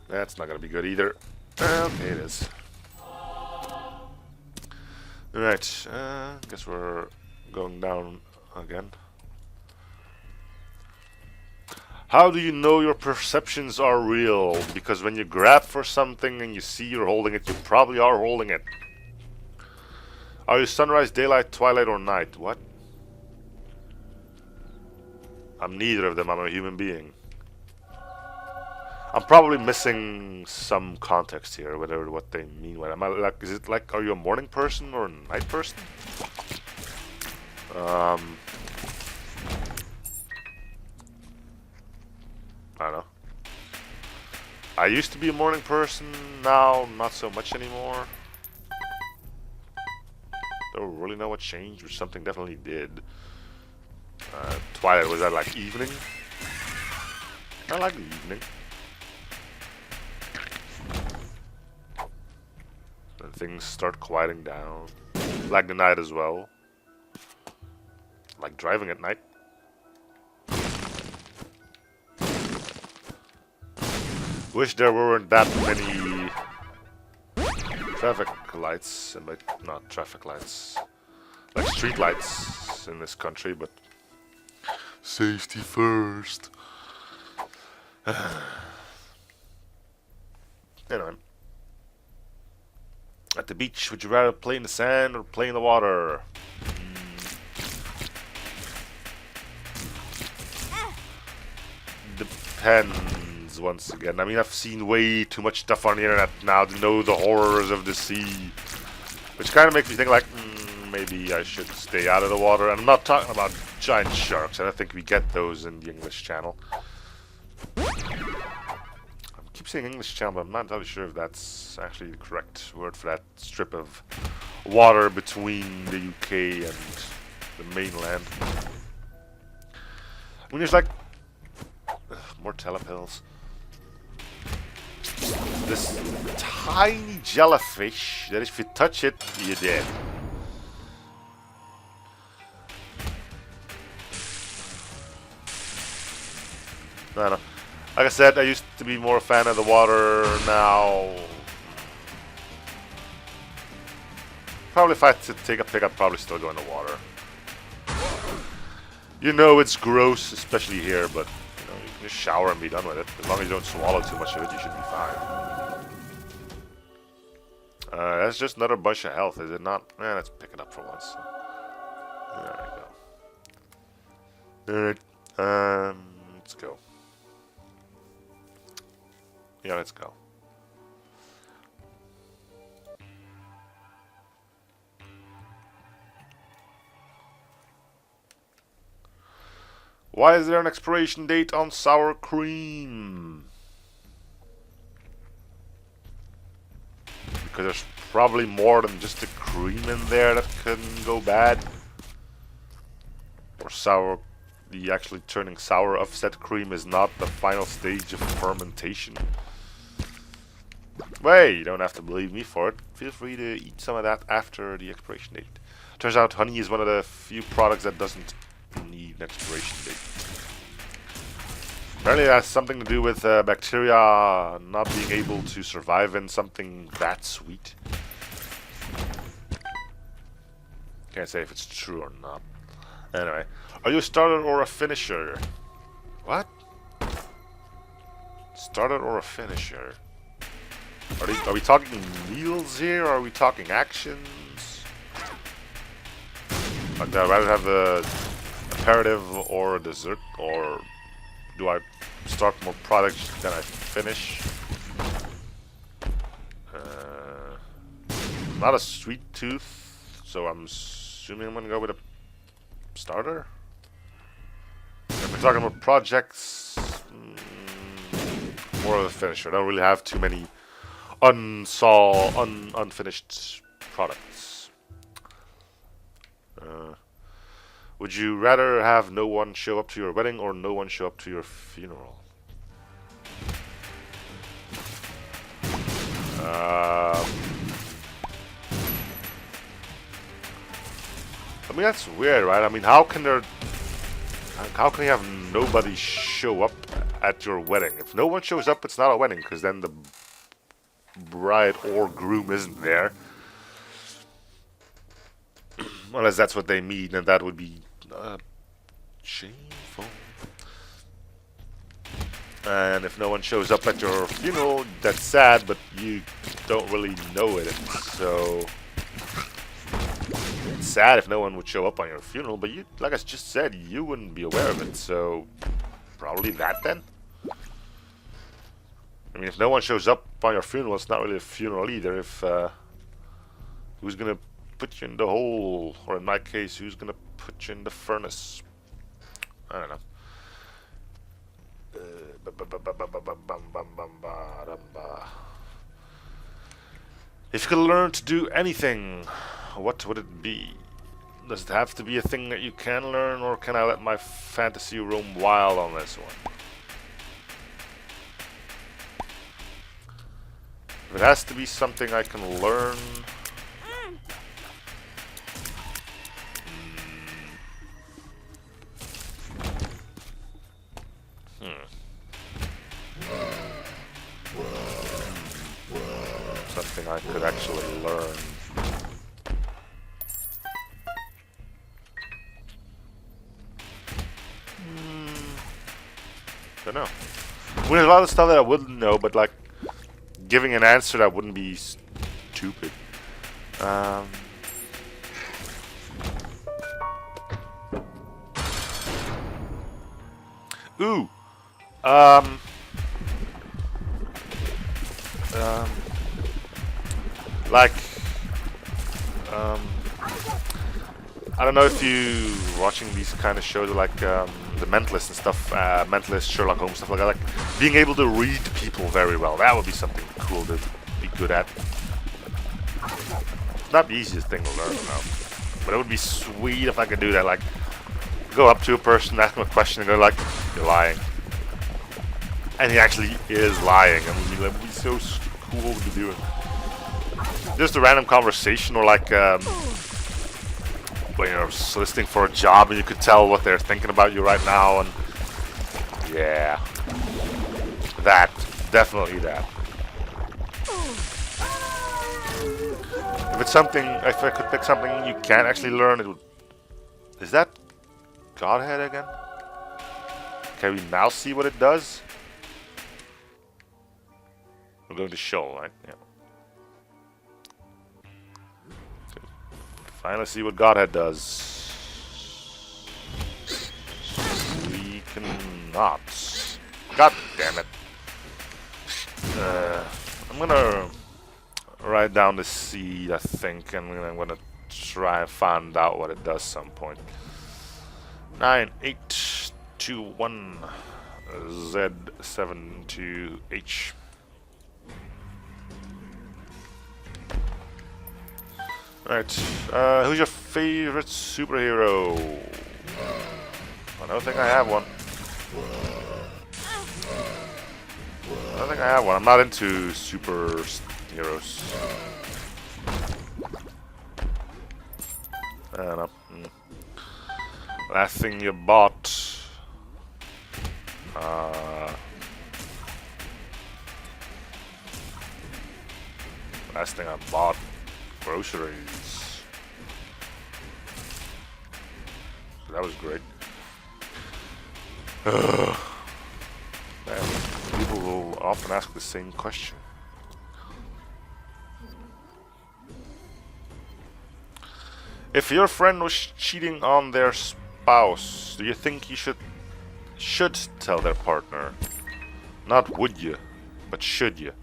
That's not gonna be good either. Okay, it is. Alright, guess we're going down again. How do you know your perceptions are real? Because when you grab for something and you see you're holding it, you probably are holding it. Are you sunrise, daylight, twilight, or night? What? I'm neither of them. I'm a human being. I'm probably missing some context here, whether what they mean. What am I like? Is it like, are you a morning person or a night person? I don't know. I used to be a morning person. Now, not so much anymore. Don't really know what changed, but something definitely did. Twilight, was that like evening? I like the evening. Then things start quieting down. Like the night as well. Like driving at night. Wish there weren't that many traffic lights, and like not traffic lights, like street lights in this country, but safety first. Anyway. At the beach, would you rather play in the sand or play in the water? Depends, once again. I mean, I've seen way too much stuff on the internet now to know the horrors of the sea. Which kind of makes me think, like, maybe I should stay out of the water. And I'm not talking about giant sharks. I don't think we get those in the English Channel. I keep saying English Channel, but I'm not entirely sure if that's actually the correct word for that strip of water between the UK and the mainland. I mean, there's like more telepills. This tiny jellyfish that if you touch it, you're dead. I don't know. Like I said, I used to be more a fan of the water. Now, probably if I had to take a pick, I'd probably still go in the water. You know it's gross, especially here, but you know, you can just shower and be done with it. As long as you don't swallow too much of it, you should be fine. That's just another bunch of health, is it not? Let's pick it up for once. There we go. Alright. Let's go. Yeah, let's go. Why is there an expiration date on sour cream? Because there's probably more than just the cream in there that can go bad. Or sour, the actually turning sour of said cream is not the final stage of fermentation. Wait, you don't have to believe me for it. Feel free to eat some of that after the expiration date. Turns out honey is one of the few products that doesn't need an expiration date. Apparently it has something to do with bacteria not being able to survive in something that sweet. Can't say if it's true or not. Anyway, are you a starter or a finisher? What? Starter or a finisher? Are we talking meals here, or are we talking actions? Like, do I rather have a aperitif or a dessert, or do I start more products than I finish? Not a sweet tooth, so I'm assuming I'm gonna go with a starter. If we're talking about projects, more of a finisher. I don't really have too many unfinished products. Would you rather have no one show up to your wedding or no one show up to your funeral? I mean, that's weird, right? I mean, how can you have nobody show up at your wedding? If no one shows up, it's not a wedding, because then the bride or groom isn't there. Unless that's what they mean, and that would be shameful. And if no one shows up at your funeral, that's sad, but you don't really know it. So it's sad if no one would show up on your funeral, but you, like I just said, you wouldn't be aware of it. So probably that then. I mean, if no one shows up on your funeral, it's not really a funeral either. If who's gonna put you in the hole, or in my case, who's gonna put you in the furnace? I don't know. If you could learn to do anything, what would it be? Does it have to be a thing that you can learn, or can I let my fantasy roam wild on this one? If it has to be something I can learn... Something I could actually learn. Don't know. I mean, there's a lot of stuff that I wouldn't know, but like giving an answer that wouldn't be stupid. Ooh. Like, I don't know if you watching these kind of shows like the Mentalist and stuff, Mentalist, Sherlock Holmes, stuff like that. Like being able to read people very well. That would be something cool to be good at. It's not the easiest thing to learn, though. But it would be sweet if I could do that. Like, go up to a person, ask them a question, and go like, "You're lying," and he actually is lying. I mean, that would be so cool to do it. Just a random conversation, or like when you're soliciting for a job and you could tell what they're thinking about you right now, and yeah, that, definitely that. If it's something, if I could pick something you can't actually learn, it would. Is that Godhead again? Can we now see what it does? We're going to show, right? Yeah. Finally see what Godhead does. not. God damn it. I'm gonna write down the seed, I think, and I'm gonna try and find out what it does some point. 9821 Z72H. Right, who's your favorite superhero? I don't think I have one. I don't think I have one. I'm not into superheroes. I don't know. Last thing you bought. Last thing I bought. Groceries. That was great. Man, people will often ask the same question. If your friend was cheating on their spouse, do you think you should tell their partner? Not would you, but should you?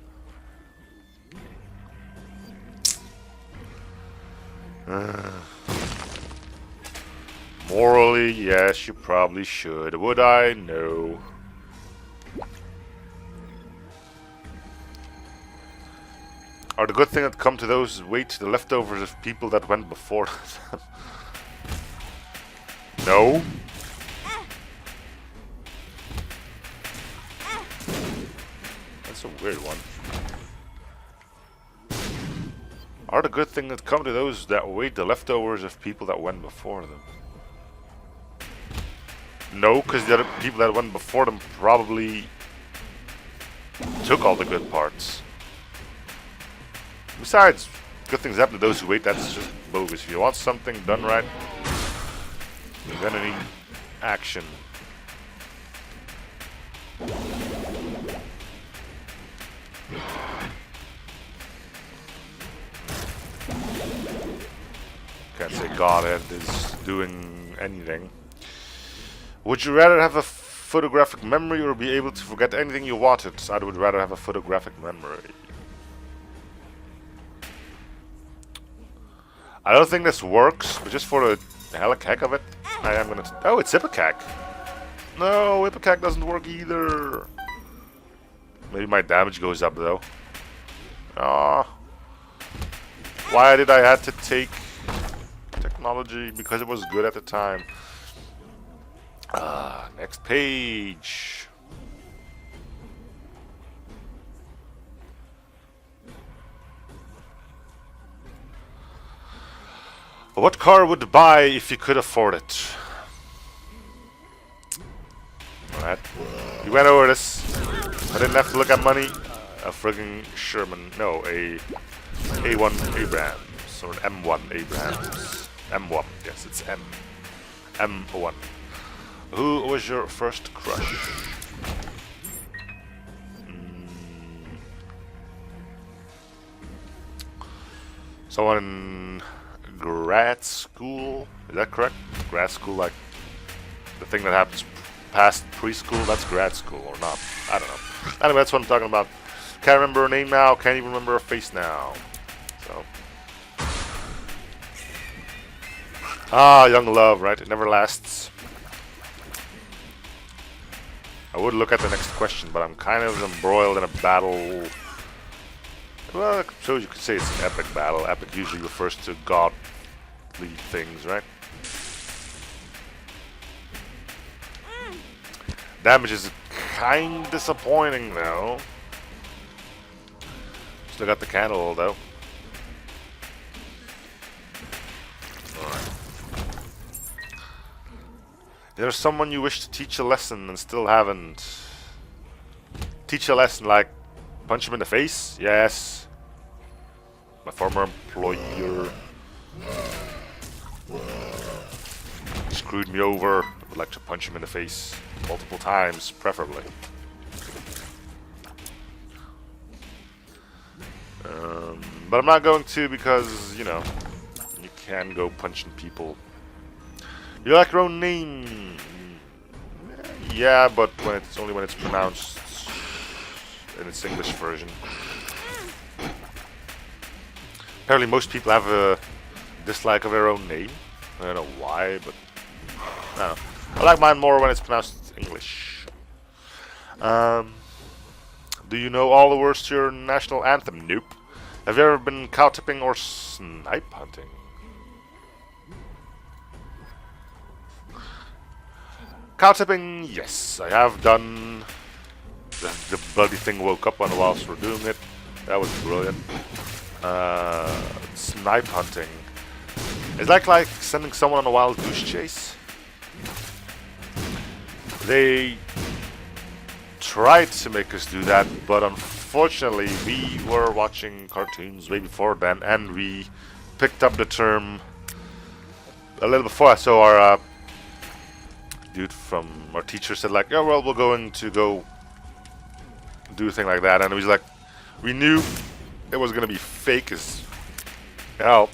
Morally, yes, you probably should. Would I? No. Are the good things that come to those wait the leftovers of people that went before them? No. That's a weird one. Are the good things that come to those that wait the leftovers of people that went before them? No, because the other people that went before them probably took all the good parts. Besides, good things happen to those who wait, that's just bogus. If you want something done right, you're gonna need action. Can't say Godhead is doing anything. Would you rather have a photographic memory or be able to forget anything you wanted? I would rather have a photographic memory. I don't think this works, but just for the heck of it, I am gonna. Oh, it's Ipecac. No, Ipecac doesn't work either. Maybe my damage goes up though. Ah, why did I have to take technology? Because it was good at the time. Next page. What car would you buy if you could afford it? Alright. We went over this. I didn't have to look at money. A friggin' Sherman. No, a A1 Abrams. Or an M1 Abrams. M1. Yes, it's M. M1. Who was your first crush? Someone in grad school? Is that correct? Grad school, like the thing that happens past preschool? That's grad school or not? I don't know. Anyway, that's what I'm talking about. Can't remember her name now. Can't even remember her face now. So. Young love, right? It never lasts. I would look at the next question, but I'm kind of embroiled in a battle. Well, I suppose you could say it's an epic battle. Epic usually refers to godly things, right? Damage is kind disappointing, though. Still got the candle, though. Alright. There's someone you wish to teach a lesson and still haven't. Teach a lesson like punch him in the face? Yes. My former employer screwed me over. I would like to punch him in the face multiple times, preferably. But I'm not going to because, you know, you can go punching people. You like your own name? Yeah, but only when it's pronounced in its English version. Apparently most people have a dislike of their own name. I don't know why, but I don't know. I like mine more when it's pronounced English. Do you know all the words to your national anthem? Nope. Have you ever been cow tipping or snipe hunting? Cow tipping, yes, I have done. The bloody thing woke up on whilst we're doing it. That was brilliant. Snipe hunting. It's like sending someone on a wild goose chase. They tried to make us do that, but unfortunately we were watching cartoons way before then, and we picked up the term a little before. So our dude from our teacher said like, "Yeah, well, we're going to go do a thing like that," and we knew it was gonna be fake as hell.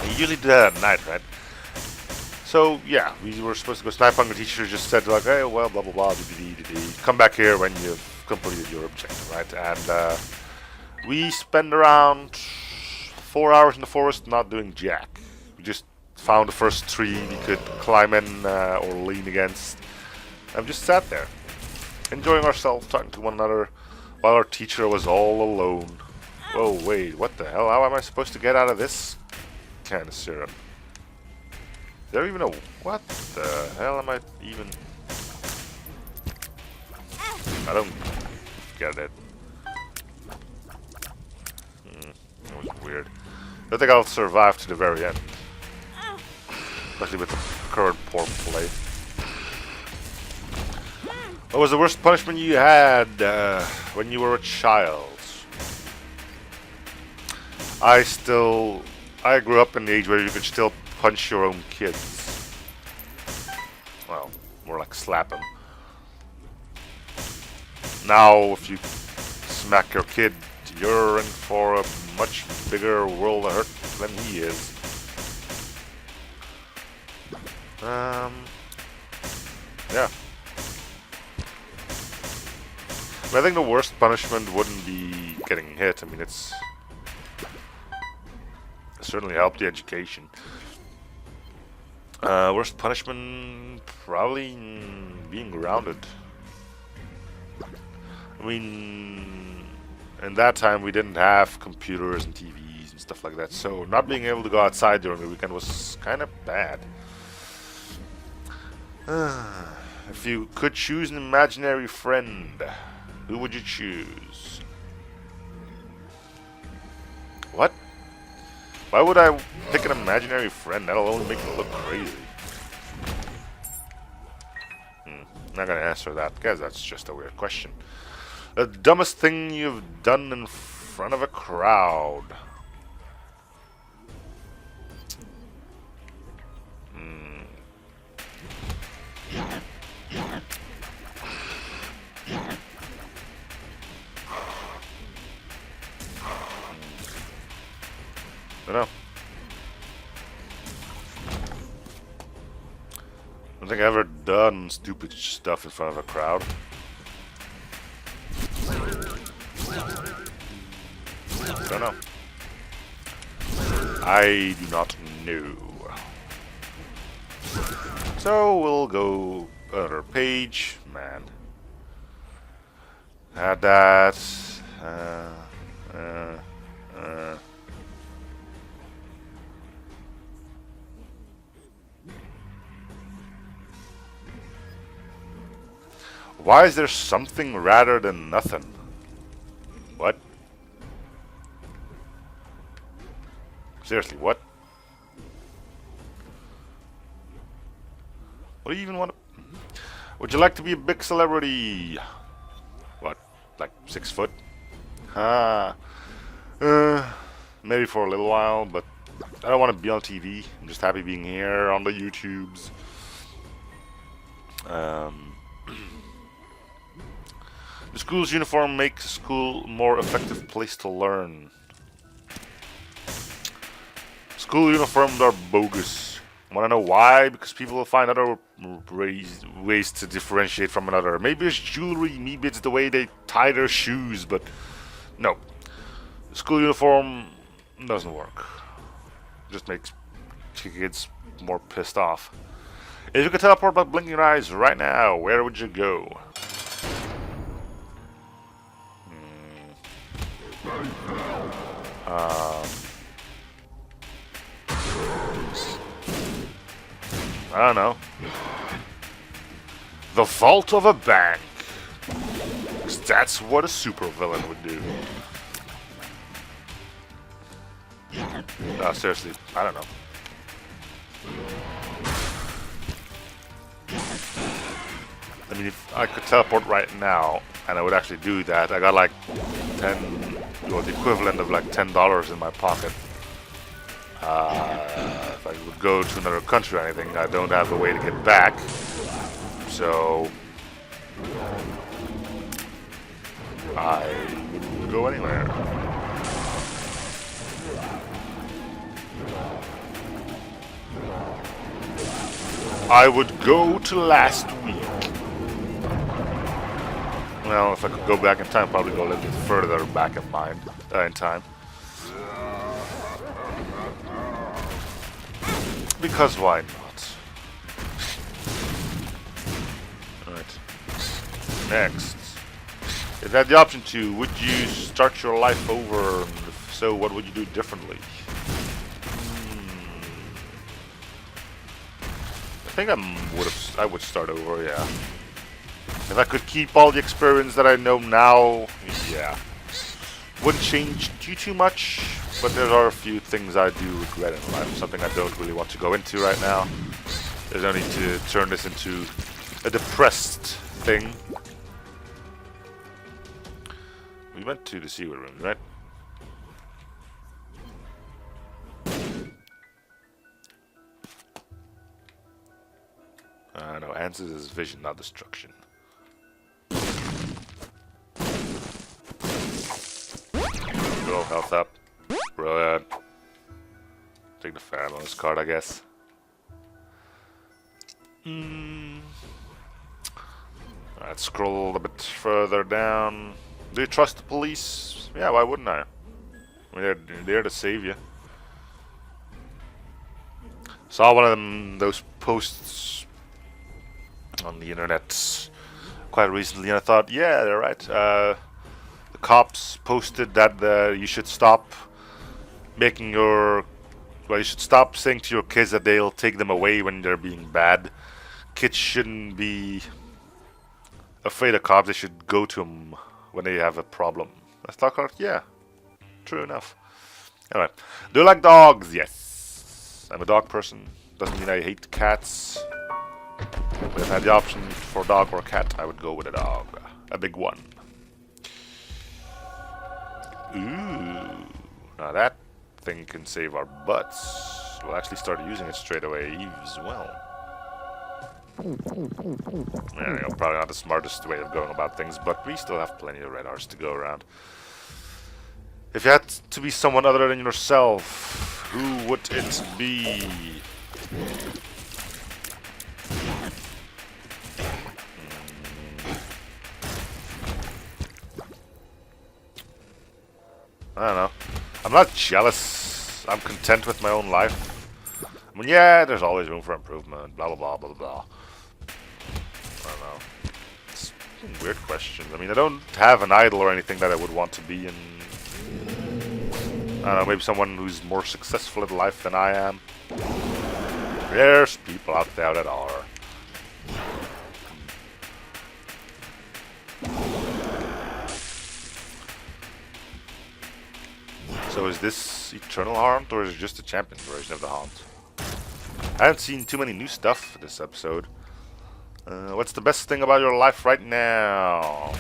You usually do that at night, right? So yeah, we were supposed to go snipe hunting. The teacher just said like, "Hey, well, blah blah blah, come back here when you've completed your objective," right? And we spent around 4 hours in the forest not doing jack. We just found the first tree we could climb in or lean against, and just sat there, enjoying ourselves, talking to one another, while our teacher was all alone. Whoa, wait, what the hell? How am I supposed to get out of this can of syrup? Is there even a... What the hell am I even... I don't get it. That was weird. I don't think I'll survive to the very end. Especially with the current poor play. What was the worst punishment you had when you were a child? I grew up in the age where you could still punch your own kids. Well, more like slap them. Now, if you smack your kid, you're in for a much bigger world of hurt than he is. Yeah. I think the worst punishment wouldn't be getting hit. I mean, it certainly helped the education. Worst punishment, probably being grounded. I mean, in that time we didn't have computers and TVs and stuff like that, so not being able to go outside during the weekend was kind of bad. If you could choose an imaginary friend, who would you choose? What? Why would I pick an imaginary friend? That'll only make me look crazy. Not gonna answer that, because that's just a weird question. The dumbest thing you've done in front of a crowd. I don't know. I don't think I've ever done stupid stuff in front of a crowd. I don't know. I do not know. So we'll go other page. Man. Had that. Why is there something rather than nothing? What? Seriously, what? What do you even want to... Would you like to be a big celebrity? What? Like 6 foot? Maybe for a little while, but I don't want to be on TV. I'm just happy being here on the YouTubes. The school's uniform makes school a more effective place to learn. School uniforms are bogus. Want to know why? Because people will find other ways to differentiate from another. Maybe it's jewelry, maybe it's the way they tie their shoes, but no. School uniform doesn't work. Just makes kids more pissed off. If you could teleport by blinking your eyes right now, where would you go? I don't know. The vault of a bank. 'Cause that's what a supervillain would do. Seriously, I don't know. I mean, if I could teleport right now, and I would actually do that, I got like the equivalent of like $10 in my pocket. If I would go to another country or anything, I don't have a way to get back. So I would go anywhere. I would go to last week. Well, if I could go back in time, probably go a little bit further back in time. Because why not? Alright. Next. If you had the option to, would you start your life over? And if so, what would you do differently? I think I would start over, yeah. If I could keep all the experience that I know now, yeah. Wouldn't change too much, but there are a few things I do regret in life. Something I don't really want to go into right now. There's no need to turn this into a depressed thing. We went to the secret room, right? No, answers is vision, not destruction. Go, health up. Brilliant. Take the fabulous card, I guess. Alright, scroll a bit further down. Do you trust the police? Yeah, why wouldn't I? I mean, they're there to save you. Saw one of those posts on the internet quite recently, and I thought, yeah, they're right. The cops posted that you should stop you should stop saying to your kids that they'll take them away when they're being bad. Kids shouldn't be afraid of cops. They should go to them when they have a problem. I thought, yeah, true enough. Anyway, do you like dogs? Yes. I'm a dog person. Doesn't mean I hate cats. But if I had the option for a dog or a cat, I would go with a dog. A big one. Ooh. Now that thing can save our butts. We'll actually start using it straight away as well. There we go. Probably not the smartest way of going about things, but we still have plenty of radars to go around. If you had to be someone other than yourself, who would it be? I don't know. I'm not jealous. I'm content with my own life. I mean, yeah, there's always room for improvement. Blah, blah, blah, blah, blah. I don't know. It's a weird question. I mean, I don't have an idol or anything that I would want to be in. I don't know, maybe someone who's more successful in life than I am. There's people out there that are. So is this Eternal Haunt, or is it just the champion version of the Haunt? I haven't seen too many new stuff this episode. What's the best thing about your life right now?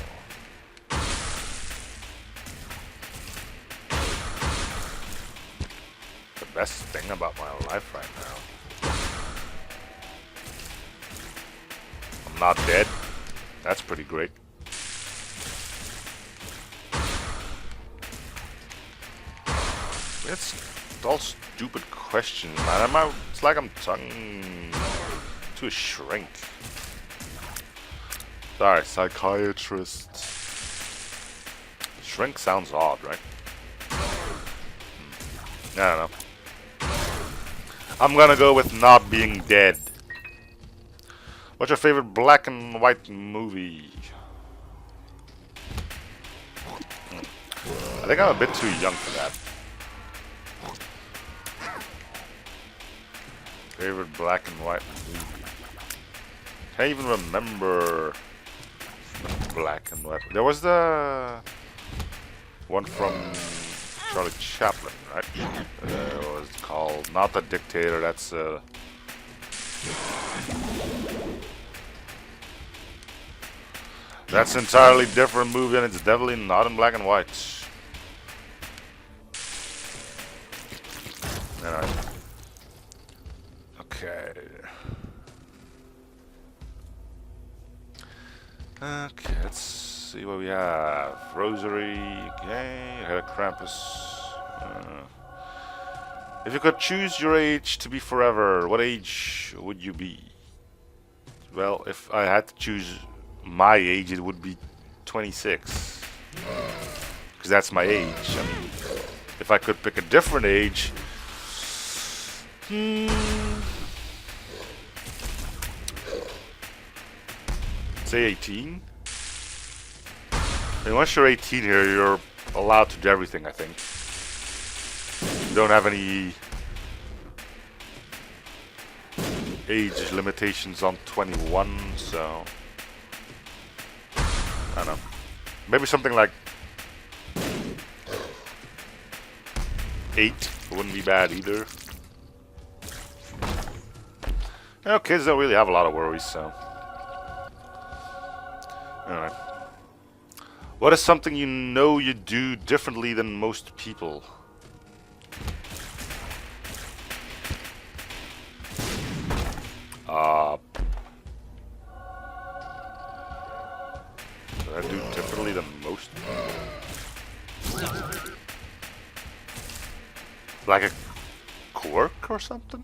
The best thing about my life right now? I'm not dead. That's pretty great. All stupid questions, man. It's like I'm talking to a shrink. Sorry, psychiatrist. Shrink sounds odd, right? I don't know. I'm gonna go with not being dead. What's your favorite black and white movie? I think I'm a bit too young for that. Favorite black and white movie. Can't even remember black and white. There was the one from Charlie Chaplin, right? It was called not The Dictator. That's an entirely different movie, and it's definitely not in black and white. Alright. Okay. Okay, let's see what we have. Rosary, okay, Herr Krampus. If you could choose your age to be forever, what age would you be? Well, if I had to choose my age, it would be 26. Because that's my age. I mean, if I could pick a different age... say 18? I mean, once you're 18 here, you're allowed to do everything, I think. You don't have any age limitations on 21, so... I don't know. Maybe something like 8 wouldn't be bad either. You know, kids don't really have a lot of worries, so... Alright. What is something you know you do differently than most people? What I do differently than most people? Like a quirk or something?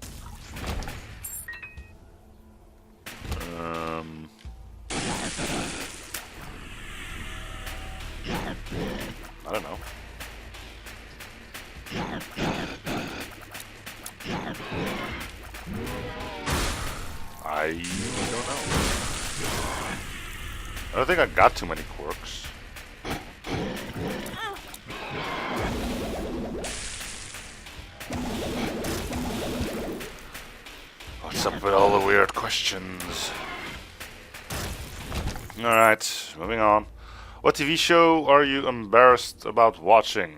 I don't know. I don't know. I don't think I got too many quirks. What's up with all the weird questions? Alright, moving on. What TV show are you embarrassed about watching?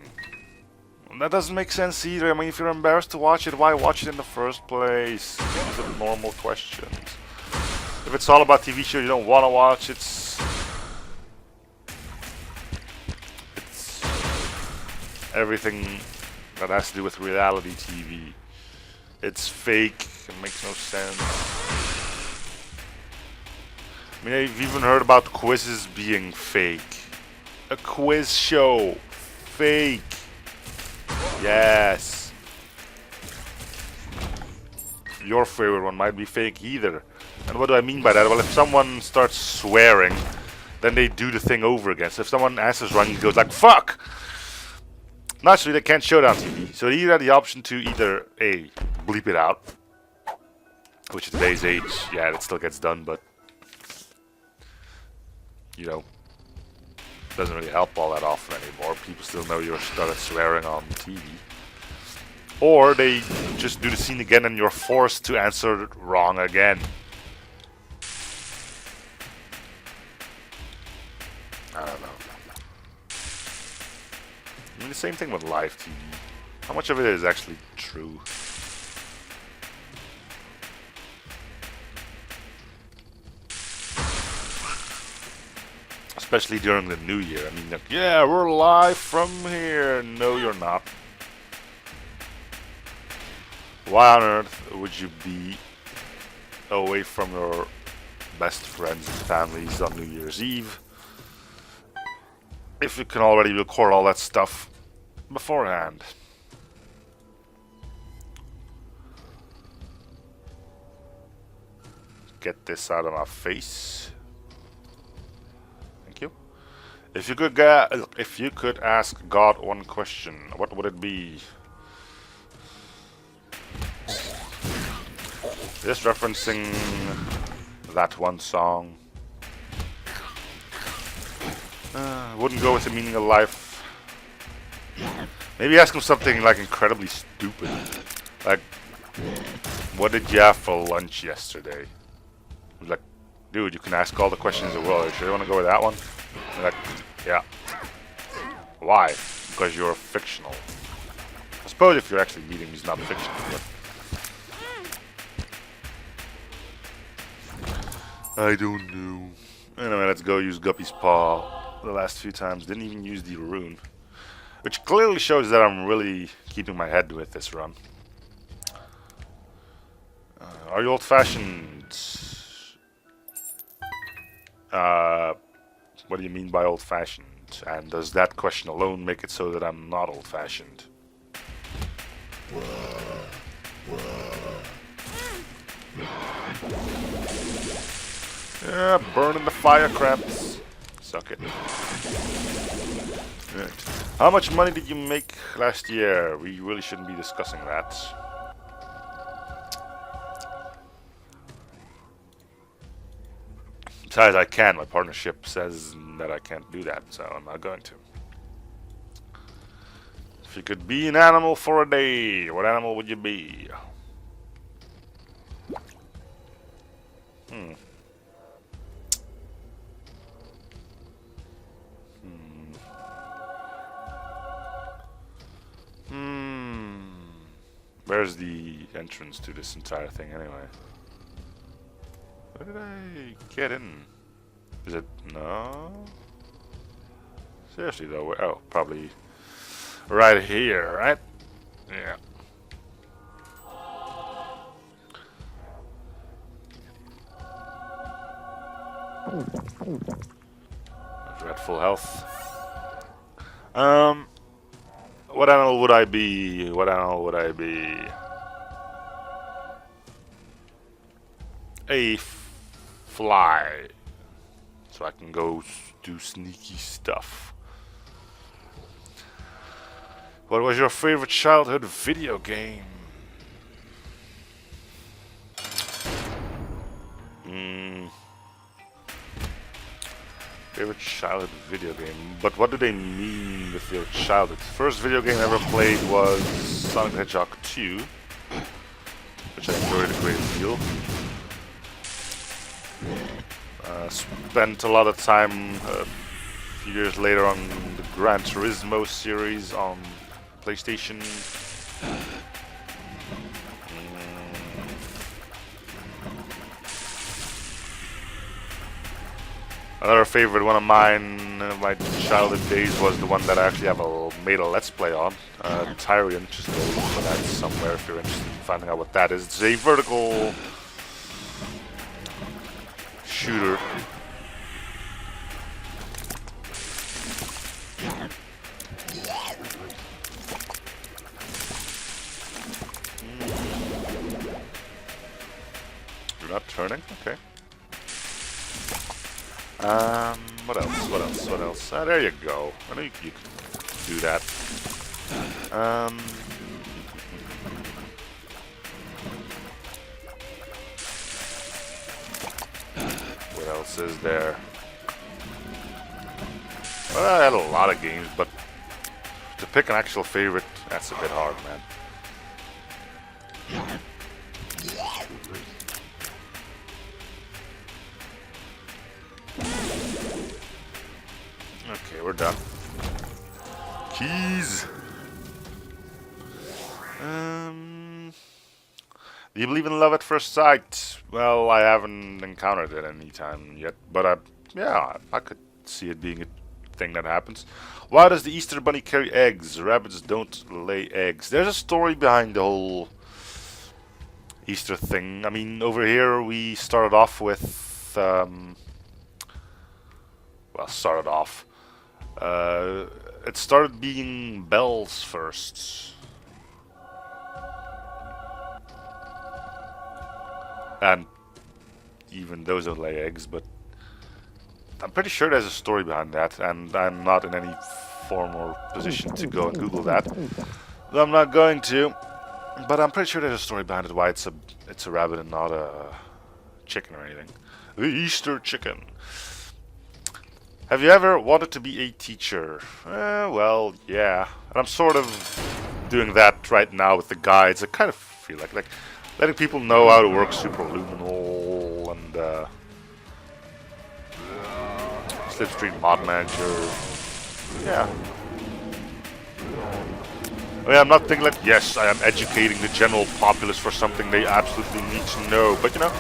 That doesn't make sense either. I mean, if you're embarrassed to watch it, why watch it in the first place? These are normal questions. If it's all about TV show you don't want to watch, it's everything that has to do with reality TV. It's fake. It makes no sense. I mean, I've even heard about quizzes being fake. A quiz show. Fake. Yes. Your favorite one might be fake either. And what do I mean by that? Well, if someone starts swearing, then they do the thing over again. So if someone answers wrong, he goes like, fuck! Naturally, they can't show it on TV. So they either have the option to either A, bleep it out. Which at today's age, yeah, it still gets done, but... you know, doesn't really help all that often anymore. People still know you started swearing on TV. Or they just do the scene again and you're forced to answer it wrong again. I don't know. I mean, the same thing with live TV. How much of it is actually true? Especially during the new year. I mean, like, yeah, we're live from here. No, you're not. Why on earth would you be away from your best friends and families on New Year's Eve if you can already record all that stuff beforehand? get this out of my face. Thank you. If you could ask God one question, what would it be? Just referencing that one song. Wouldn't go with the meaning of life. Maybe ask him something like incredibly stupid. Like, what did you have for lunch yesterday? Like, dude, you can ask all the questions in the world. You sure you want to go with that one? Like, yeah. Why? Because you're fictional. I suppose if you're actually meeting, he's not fictional. But I don't know. Anyway, let's go use Guppy's Paw. The last few times didn't even use the rune, which clearly shows that I'm really keeping my head with this run. Are you old-fashioned? What do you mean by old-fashioned? And does that question alone make it so that I'm not old-fashioned? Yeah, burning the fire crabs. Suck it. Right. How much money did you make last year? We really shouldn't be discussing that. Besides, I can. My partnership says that I can't do that, so I'm not going to. If you could be an animal for a day, what animal would you be? Where's the entrance to this entire thing anyway? Where did I get in? Is it... no? Seriously though, oh, probably right here, right? Yeah. At full health. What animal would I be? What animal would I be? A fly. So I can go do sneaky stuff. What was your favorite childhood video game? Favorite childhood video game. But what do they mean with your childhood? First video game I ever played was Sonic the Hedgehog 2, which I enjoyed a great deal. Spent a lot of time a few years later on the Gran Turismo series on PlayStation. Another favorite one of mine, my childhood days, was the one that I actually made a Let's Play on. TAoI, just go for that somewhere if you're interested in finding out what that is. It's a vertical shooter. You're not turning? Okay. What else? What else? What else? Ah, there you go. I know you can do that. What else is there? Well, I had a lot of games, but to pick an actual favorite, that's a bit hard, man. Okay, we're done. Keys. Do you believe in love at first sight? Well, I haven't encountered it any time yet, but yeah, I could see it being a thing that happens. Why does the Easter Bunny carry eggs? Rabbits don't lay eggs. There's a story behind the whole Easter thing. I mean, over here we started off with, well, started off. It started being bells first. And even those don't lay eggs, but I'm pretty sure there's a story behind that, and I'm not in any form or position to go and Google that. So I'm not going to, but I'm pretty sure there's a story behind it why it's a rabbit and not a chicken or anything. The Easter chicken. Have you ever wanted to be a teacher? Well, yeah. And I'm sort of doing that right now with the guides. I kind of feel like letting people know how to work Superluminal and Slipstream Mod Manager. Yeah. I mean, I'm not thinking like, yes, I am educating the general populace for something they absolutely need to know. But, you know,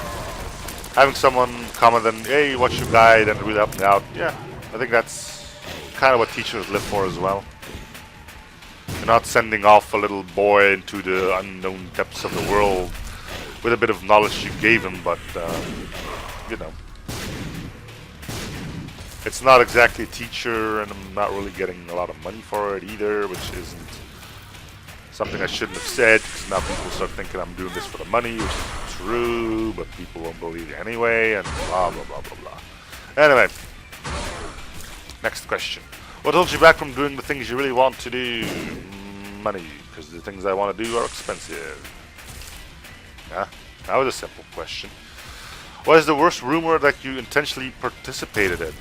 having someone comment and, hey, what's your guide, and really help me out. Yeah, I think that's kind of what teachers live for as well. You're not sending off a little boy into the unknown depths of the world with a bit of knowledge you gave him, but, you know. It's not exactly a teacher, and I'm not really getting a lot of money for it either, which isn't something I shouldn't have said, because now people start thinking I'm doing this for the money, which is true, but people won't believe it anyway, and blah, blah, blah, blah, blah. Anyway, next question. What holds you back from doing the things you really want to do? Money, because the things I want to do are expensive. Yeah, that was a simple question. What is the worst rumor that you intentionally participated in?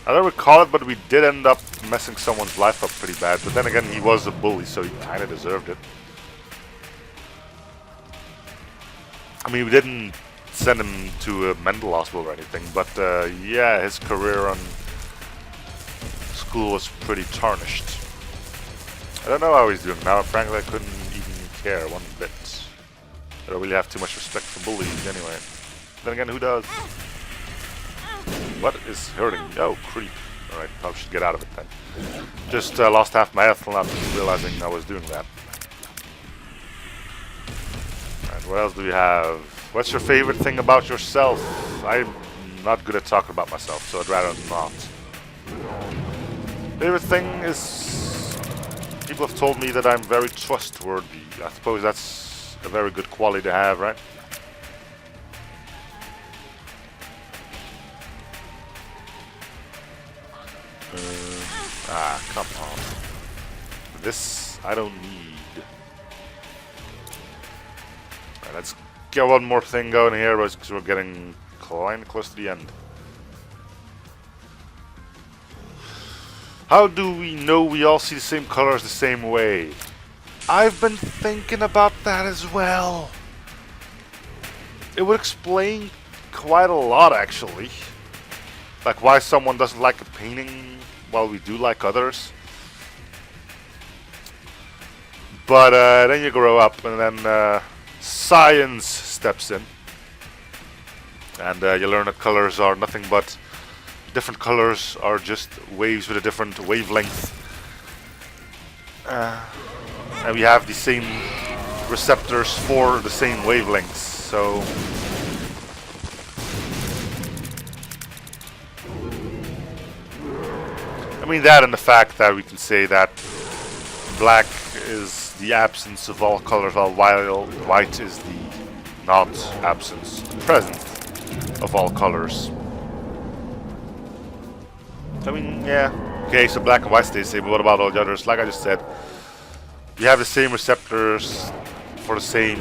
I don't recall it, but we did end up messing someone's life up pretty bad. But then again, he was a bully, so he kind of deserved it. I mean, we didn't send him to a mental hospital or anything, but yeah, his career on school was pretty tarnished. I don't know how he's doing now, and frankly, I couldn't even care one bit. I don't really have too much respect for bullies anyway. Then again, who does? What is hurting? Oh, creep. Alright, probably should get out of it then. Just lost half my health without realizing I was doing that. Alright, what else do we have? What's your favorite thing about yourself? I'm not good at talking about myself, so I'd rather not. Favorite thing is... people have told me that I'm very trustworthy. I suppose that's a very good quality to have, right? Come on. This I don't need. Right, let's get one more thing going here because we're getting kind of close to the end. How do we know we all see the same colors the same way? I've been thinking about that as well. It would explain quite a lot, actually. Like why someone doesn't like a painting while we do like others. But then you grow up and then science steps in. And you learn that colors are nothing but different colors are just waves with a different wavelength. And we have the same receptors for the same wavelengths. So I mean that and the fact that we can say that black is the absence of all colors while white is the not absence, presence of all colors. I mean, yeah. Okay, so black and white stay the same, but what about all the others? Like I just said, we have the same receptors for the same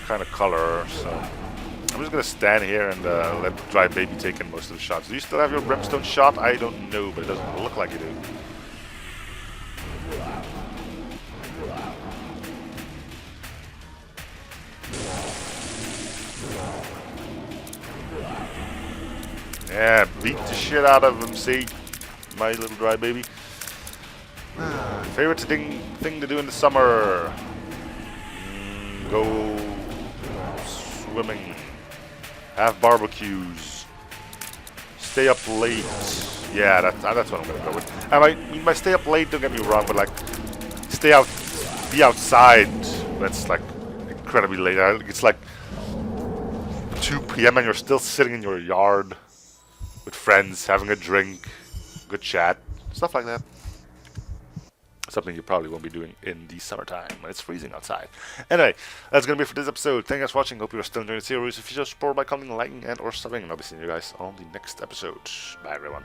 kind of color, so I'm just gonna stand here and let Dry Baby take in most of the shots. Do you still have your brimstone shot? I don't know, but it doesn't look like you do. Yeah, beat the shit out of him, see? My little Dry Baby. Favorite thing to do in the summer? Go swimming. Have barbecues. Stay up late. Yeah, that's what I'm gonna go with. I mean, by stay up late, don't get me wrong, but like, be outside. That's like incredibly late. It's like 2 p.m. and you're still sitting in your yard with friends, having a drink, good chat, stuff like that. Something you probably won't be doing in the summertime when it's freezing outside. Anyway, that's going to be it for this episode. Thank you guys for watching. Hope you are still enjoying the series. If you show support by commenting, liking, and or subbing, and I'll be seeing you guys on the next episode. Bye, everyone.